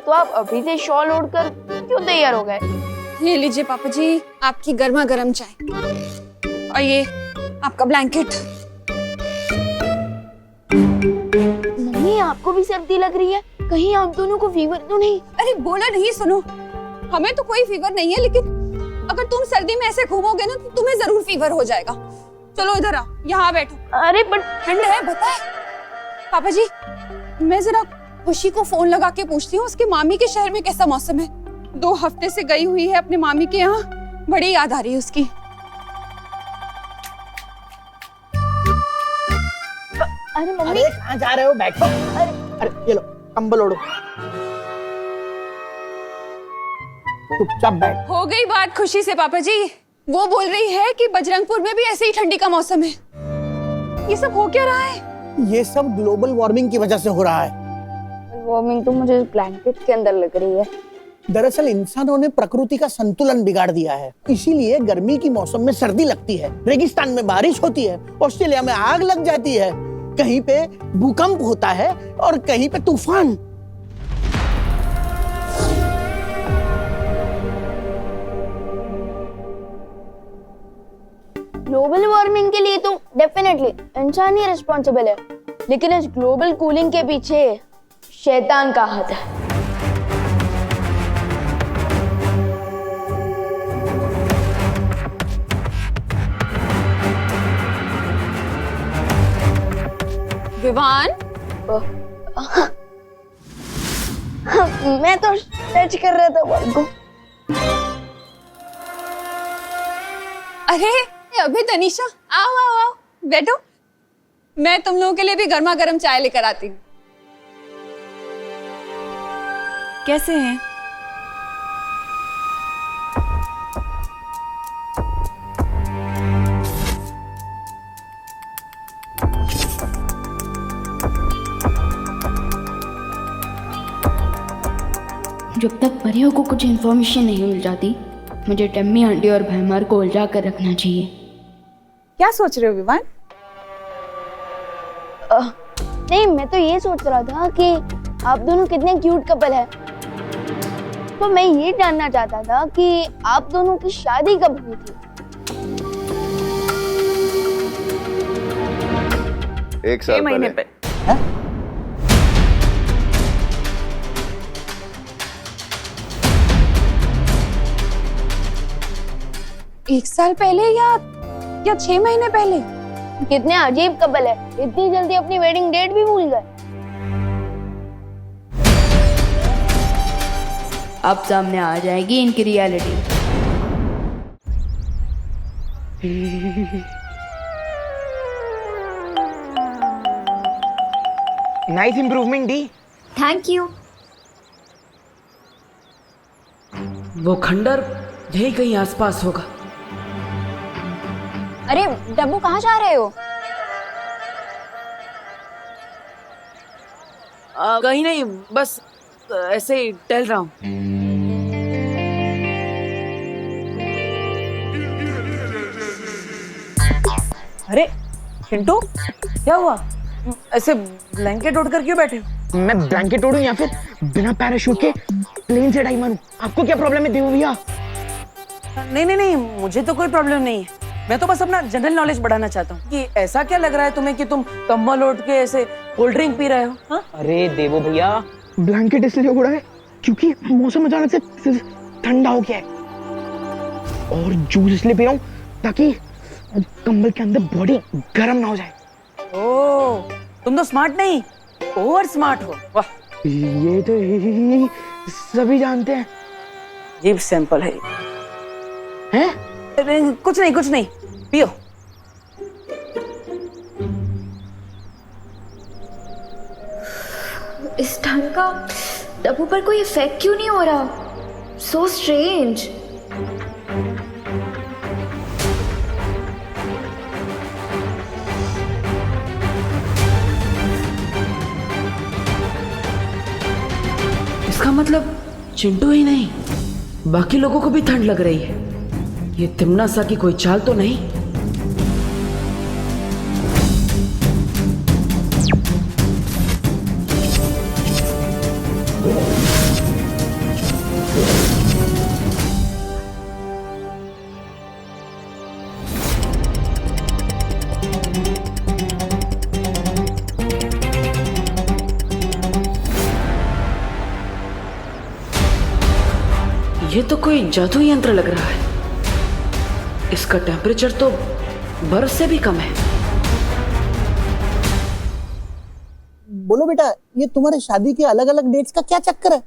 तो आप अभी से शॉल ओढ़ कर क्यों तैयार हो गए? ये लीजिए पापा जी, आपकी गर्मा गर्म चाय, और ये आपका ब्लैंकेट। मम्मी, आपको भी सर्दी लग रही है? कहीं आप दोनों को फीवर तो नहीं? अरे बोला नहीं, सुनो, हमें तो कोई फीवर नहीं है, लेकिन अगर तुम सर्दी में ऐसे घूमोगे ना तो तुम्हें जरूर फीवर हो जाएगा। चलो इधर आ, यहाँ बैठो। अरे बट ठंड है बताए। पापा जी, मैं जरा खुशी को फोन लगा के पूछती हूँ उसके मामी के शहर में कैसा मौसम है। 2 हफ्ते से गई हुई है अपने मामी के यहाँ, बड़ी याद आ रही है उसकी। अरे मम्मी, अरे कहाँ जा रहे हो? बैठो। अरे ये लो कंबल ओढ़ो, चुपचाप बैठ। हो गई बात खुशी से पापा जी। वो बोल रही है कि बजरंगपुर में भी ऐसे ही ठंडी का मौसम है। ये सब हो क्या रहा है? ये सब ग्लोबल वार्मिंग की वजह से हो रहा है। वार्मिंग तो मुझे ब्लैंकेट के अंदर लग रही है। दरअसल इंसानों ने प्रकृति का संतुलन बिगाड़ दिया है, इसीलिए गर्मी की मौसम में सर्दी लगती है, रेगिस्तान में बारिश होती है, ऑस्ट्रेलिया में आग लग जाती है, कहीं पे भूकंप होता है और कहीं पे तूफान। ग्लोबल वार्मिंग के लिए तो डेफिनेटली इंसान ही रिस्पॉन्सिबल है, लेकिन इस ग्लोबल कूलिंग के पीछे शैतान का हाथ है। विवान, मैं तो स्ट्रेच कर रहा था बॉल को। अरे अभी तनीषा, आओ आओ आओ, बैठो। मैं तुम लोगों के लिए भी गर्मा गर्म चाय लेकर आती हूँ। कैसे हैं? जब तक परियों को कुछ इन्फॉर्मेशन नहीं मिल जाती, मुझे टम्मी आंटी और भैमार को उलझा कर रखना चाहिए। क्या सोच रहे हो विवान? नहीं, मैं तो ये सोच रहा था कि आप दोनों कितने क्यूट कपल हैं। तो मैं ये जानना चाहता था कि आप दोनों की शादी कब हुई थी? 1 साल महीने पहले। एक साल पहले या 6 महीने पहले? कितने अजीब कपल है, इतनी जल्दी अपनी वेडिंग डेट भी भूल गए। अब सामने आ जाएगी इनकी reality. Nice improvement D. Thank you. वो खंडर यही कहीं आसपास होगा। अरे डब्बू, कहाँ जा रहे हो? कहीं नहीं, बस ऐसे ही टहल रहा हूँ। अरे चिंटू, क्या हुआ? ऐसे ब्लैंकेट ओढ़कर क्यों बैठे हो? मैं ब्लैंकेट ओढ़ूं या फिर बिना पैराशूट के प्लेन से डाई मारूं? आपको क्या प्रॉब्लम है देवो भैया? नहीं नहीं नहीं, मुझे तो कोई प्रॉब्लम नहीं है। मैं तो बस अपना जनरल नॉलेज बढ़ाना चाहता हूँ कि ऐसा क्या लग रहा है तुम्हें कि तुम कंबल ओढ़ के ऐसे कोल्ड ड्रिंक पी रहे हो? हाँ? अरे देवो भैया, ब्लैंकेट इसलिए ओढ़ा है क्योंकि मौसम अचानक से ठंडा हो गया है, और जूस इसलिए पी रहा हूँ ताकि कंबल के अंदर बॉडी गर्म ना हो जाए। ओह, तुम तो स्मार्ट नहीं, ओवर स्मार्ट हो। वाह, ये तो सभी जानते हैं। अजीब सैंपल है। हैं? कुछ नहीं, पियो। इस ढंग का डब्बू पर कोई इफेक्ट क्यों नहीं हो रहा? So strange. इसका मतलब चिंटू ही नहीं, बाकी लोगों को भी ठंड लग रही है। ये तिमना सा की कोई चाल तो नहीं? ये तो कोई जादू यंत्र लग रहा है। इसका टेम्परेचर तो बरस से भी कम है। बोलो बेटा, ये तुम्हारे शादी के अलग अलग डेट्स का क्या चक्कर है?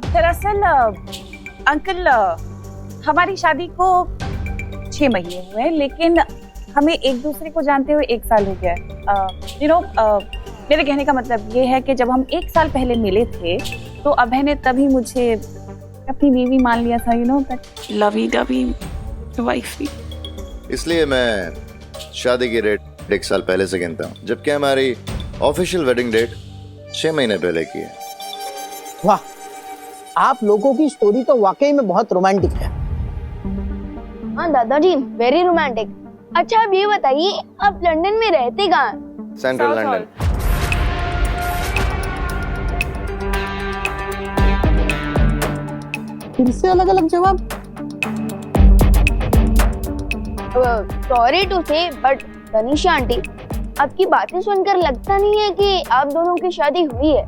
दरअसल अंकल, हमारी शादी को 6 महीने हुए हैं, लेकिन हमें एक दूसरे को जानते हुए 1 साल हो गया है। मेरे कहने का मतलब ये है कि जब हम 1 साल पहले मिले थे तो अभय ने तभी मुझे अपनी बीवी मान लिया था, बट लवी डवी वाइफ। इसलिए मैं शादी की डेट 1 साल पहले से गिनता हूँ, जबकि हमारी ऑफिशियल वेडिंग डेट 6 महीने पहले की है। वाह, आप लोगों की स्टोरी तो वाकई में बहुत रोमांटिक है। हाँ दादाजी, वेरी रोमांटिक। अच्छा अब ये बताइए, आप लंदन में रहते कहाँ? Central London. फिर से अलग अलग जवाब। सॉरी टू से, बट तनीषा आंटी, आपकी बातें सुनकर लगता नहीं है कि आप दोनों की शादी हुई है।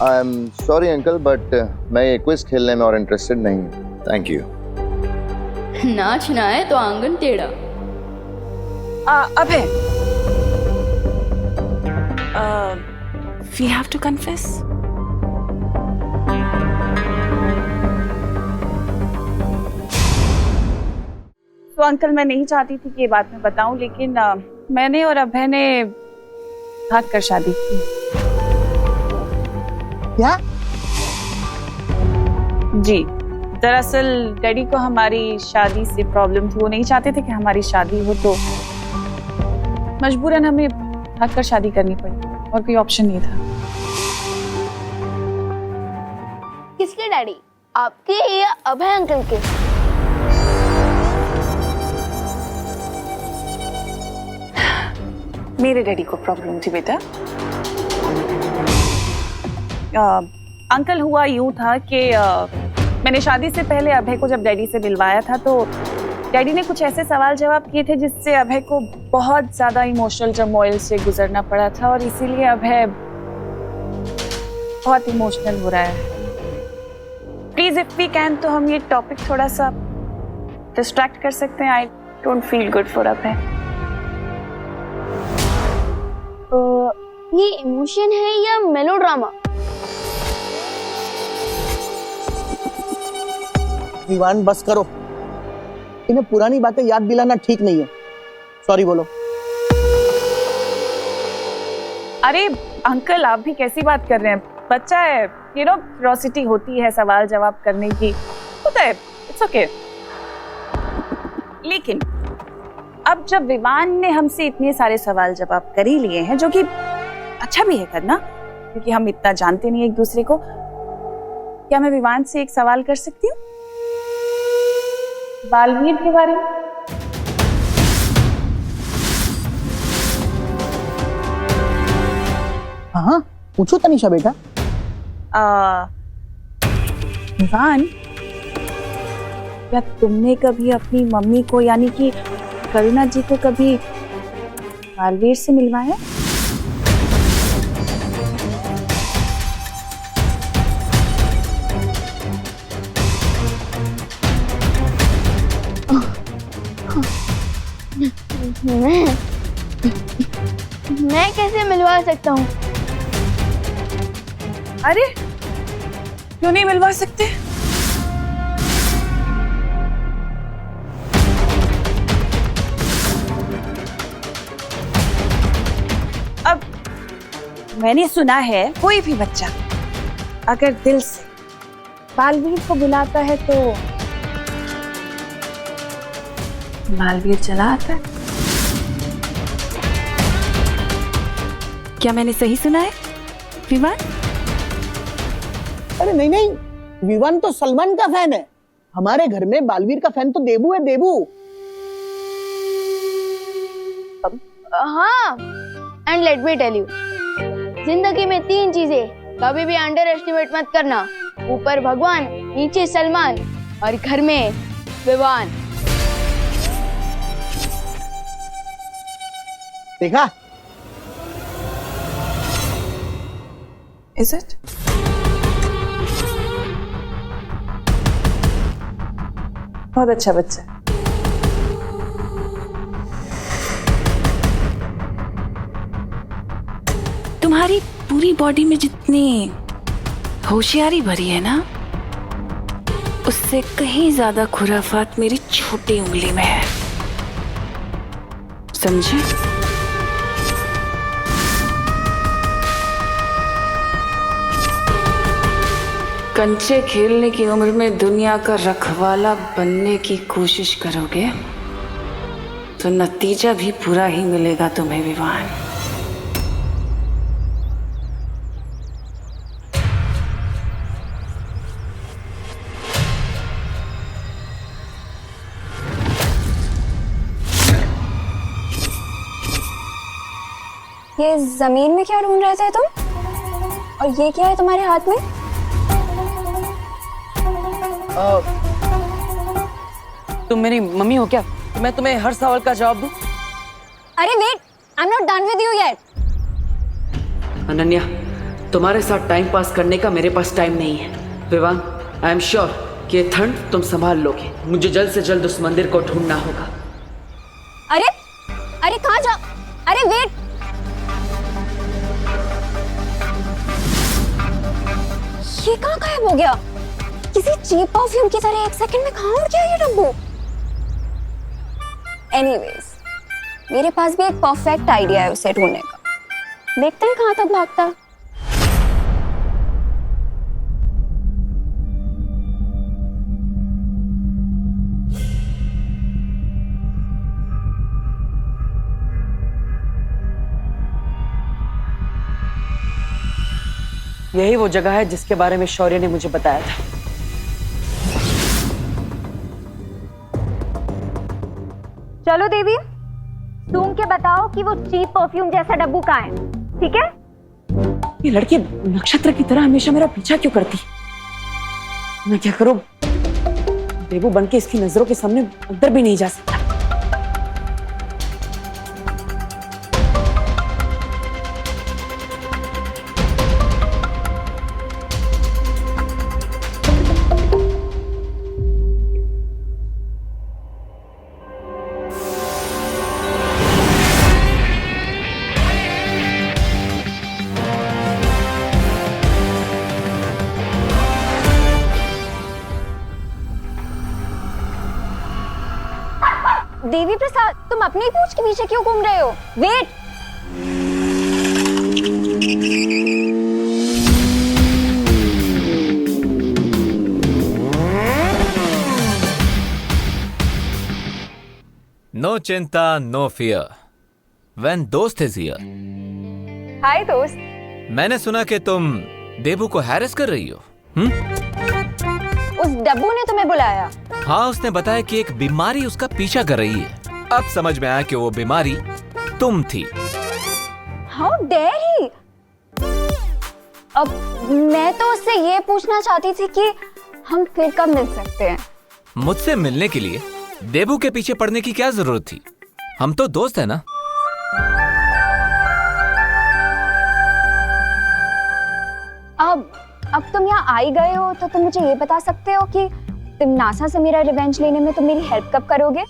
I am sorry uncle, but मैं ये क्विज खेलने में और इंटरेस्टेड नहीं हूँ। Thank you. नाचना है तो आंगन टेढ़ा। अभय, We have to confess. तो अंकल, मैं नहीं चाहती थी कि ये बात मैं बताऊं, लेकिन मैंने और अभय ने भाग कर शादी की। क्या? जी, दरअसल डैडी को हमारी शादी से प्रॉब्लम थी। वो नहीं चाहते थे कि हमारी शादी हो, तो मजबूरन हमें भाग कर शादी करनी पड़ी और कोई ऑप्शन नहीं था। किसके डैडी, आपके या अभय अंकल के? मेरे डैडी को प्रॉब्लम थी बेटा। अंकल, हुआ यूं था कि मैंने शादी से पहले अभय को जब डैडी से मिलवाया था, तो डैडी ने कुछ ऐसे सवाल जवाब किए थे जिससे अभय को बहुत ज्यादा इमोशनल टर्मोइल से गुजरना पड़ा था, और इसीलिए अभय बहुत इमोशनल हो रहा है। प्लीज इफ वी कैन, तो हम ये टॉपिक थोड़ा सा डिस्ट्रैक्ट कर सकते हैं। I don't feel good for Abhay. ये इमोशन है या मेलोड्रामा? विवान, बस करो। इन्हें पुरानी बातें याद दिलाना ठीक नहीं है। सॉरी बोलो। अरे अंकल, आप भी कैसी बात कर रहे हैं? बच्चा है, क्यूरियोसिटी होती है सवाल जवाब करने की, होता है, इट्स ओके। लेकिन अब जब विवान ने हमसे इतने सारे सवाल जवाब कर ही लिए हैं, जो कि अच्छा भी है करना, क्योंकि हम इतना जानते नहीं एक दूसरे को, क्या मैं विवान से एक सवाल कर सकती हूँ बालवीर के बारे में? हाँ, पूछो तनीषा बेटा। विवान, क्या तुमने कभी अपनी मम्मी को, यानी कि करुणा जी को, कभी बालवीर से मिलवाया? मैं कैसे मिलवा सकता हूँ? अरे क्यों नहीं मिलवा सकते? अब मैंने सुना है कोई भी बच्चा अगर दिल से बालवीर को बुलाता है तो बालवीर चला आता है। क्या मैंने सही सुना है विवान? अरे नहीं नहीं, विवान तो सलमान का फैन है। हमारे घर में बालवीर का फैन तो देबू है, देबू। हाँ, and let me tell you, जिंदगी में 3 चीजें कभी भी अंडर एस्टिमेट मत करना। ऊपर भगवान, नीचे सलमान और घर में विवान। देखा? Is it? बहुत अच्छा बच्चा। तुम्हारी पूरी बॉडी में जितनी होशियारी भरी है ना, उससे कहीं ज्यादा खुराफात मेरी छोटी उंगली में है, समझे? कंचे खेलने की उम्र में दुनिया का रखवाला बनने की कोशिश करोगे तो नतीजा भी पूरा ही मिलेगा तुम्हें विवान। ये जमीन में क्या ढूंढ रहे थे तुम? और ये क्या है तुम्हारे हाथ में? तुम मेरी मम्मी हो क्या? मैं तुम्हें हर सवाल का जवाब दूं? अरे wait, I am not done with you yet. Ananya, तुम्हारे साथ टाइम पास करने का मेरे पास टाइम नहीं है। विवान, आई एम श्योर कि ये ठंड तुम संभाल लोगे। मुझे जल्द से जल्द उस मंदिर को ढूंढना होगा। अरे अरे कहाँ जा? अरे वेट, ये कहाँ गायब हो गया? किसी चीप परफ्यूम की तरह एक सेकंड में कहाँ उड़ गया ये डब्बू? एनीवेज, मेरे पास भी एक परफेक्ट आइडिया है उसे ढूंढने का। देखते हैं कहाँ तक भागता है। यही वो जगह है जिसके बारे में शौर्य ने मुझे बताया था। चलो देवी, सूंघ के बताओ कि वो चीप परफ्यूम जैसा डब्बू कहाँ है, ठीक है? ये लड़की नक्षत्र की तरह हमेशा मेरा पीछा क्यों करती? मैं क्या करूं? देवू बन के इसकी नजरों के सामने अंदर भी नहीं जा सकता। देवी प्रसाद, तुम अपनी पूंछ के पीछे क्यों घूम रहे हो? वेट, नो चिंता, नो फियर, व्हेन दोस्त इज हियर। हाय दोस्त। मैंने सुना कि तुम देबू को हैरेस कर रही हो। उस डब्बू ने तुम्हें बुलाया? हाँ, उसने बताया कि एक बीमारी उसका पीछा कर रही है। अब समझ में आया कि वो बीमारी तुम थी। How dare he? अब मैं तो उससे ये पूछना चाहती थी कि हम फिर कब मिल सकते हैं? मुझसे मिलने के लिए देबू के पीछे पड़ने की क्या जरूरत थी? हम तो दोस्त हैं ना। अब तुम यहाँ आई गए हो तो तुम मुझे ये बता सकते हो कि तुम नासा से मेरा रिवेंज लेने में तुम मेरी हेल्प कब करोगे?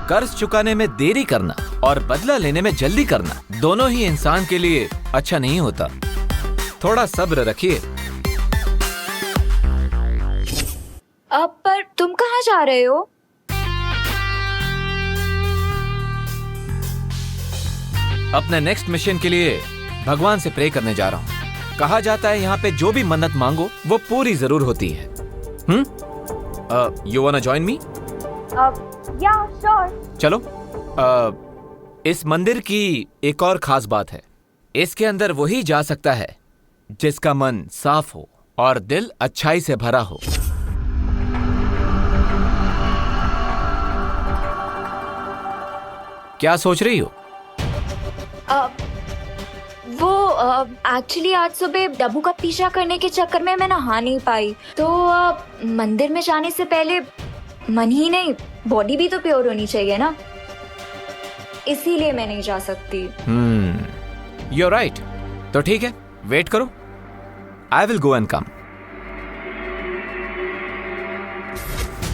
कर्ज चुकाने में देरी करना और बदला लेने में जल्दी करना दोनों ही इंसान के लिए अच्छा नहीं होता। थोड़ा सब्र रखिए। अब पर तुम कहाँ जा रहे हो? अपने नेक्स्ट मिशन के लिए भगवान से प्रे करने जा रहा हूँ। कहा जाता है यहाँ पे जो भी मन्नत मांगो वो पूरी जरूर होती है। You वांना join me? या श्योर। चलो। इस मंदिर की एक और खास बात है, इसके अंदर वही जा सकता है जिसका मन साफ हो और दिल अच्छाई से भरा हो। क्या सोच रही हो? वो एक्चुअली आज सुबह डब्बू का पीछा करने के चक्कर में मैं नहा नहीं पाई, तो मंदिर में जाने से पहले मन ही नहीं बॉडी भी तो प्योर होनी चाहिए ना, इसीलिए मैं नहीं जा सकती। You are right. तो ठीक है, वेट करो, I will go and come.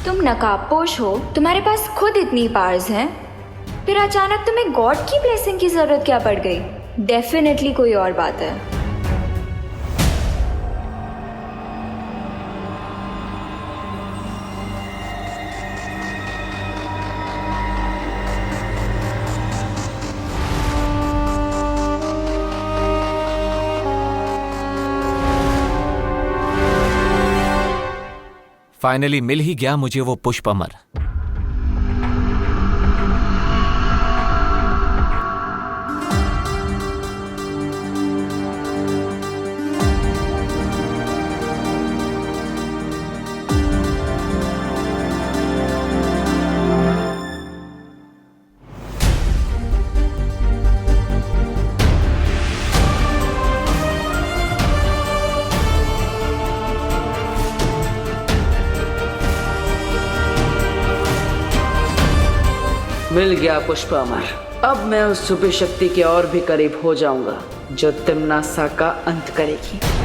तुम नकाबपोश हो, तुम्हारे पास खुद इतनी पावर्स हैं, फिर अचानक तुम्हें गॉड की ब्लेसिंग की जरूरत क्या पड़ गई? डेफिनेटली कोई और बात है। फाइनली मिल ही गया मुझे वो पुष्प अमर। मिल गया पुष्प अमर। अब मैं उस सुपर शक्ति के और भी करीब हो जाऊंगा जो तिम्नासा का अंत करेगी।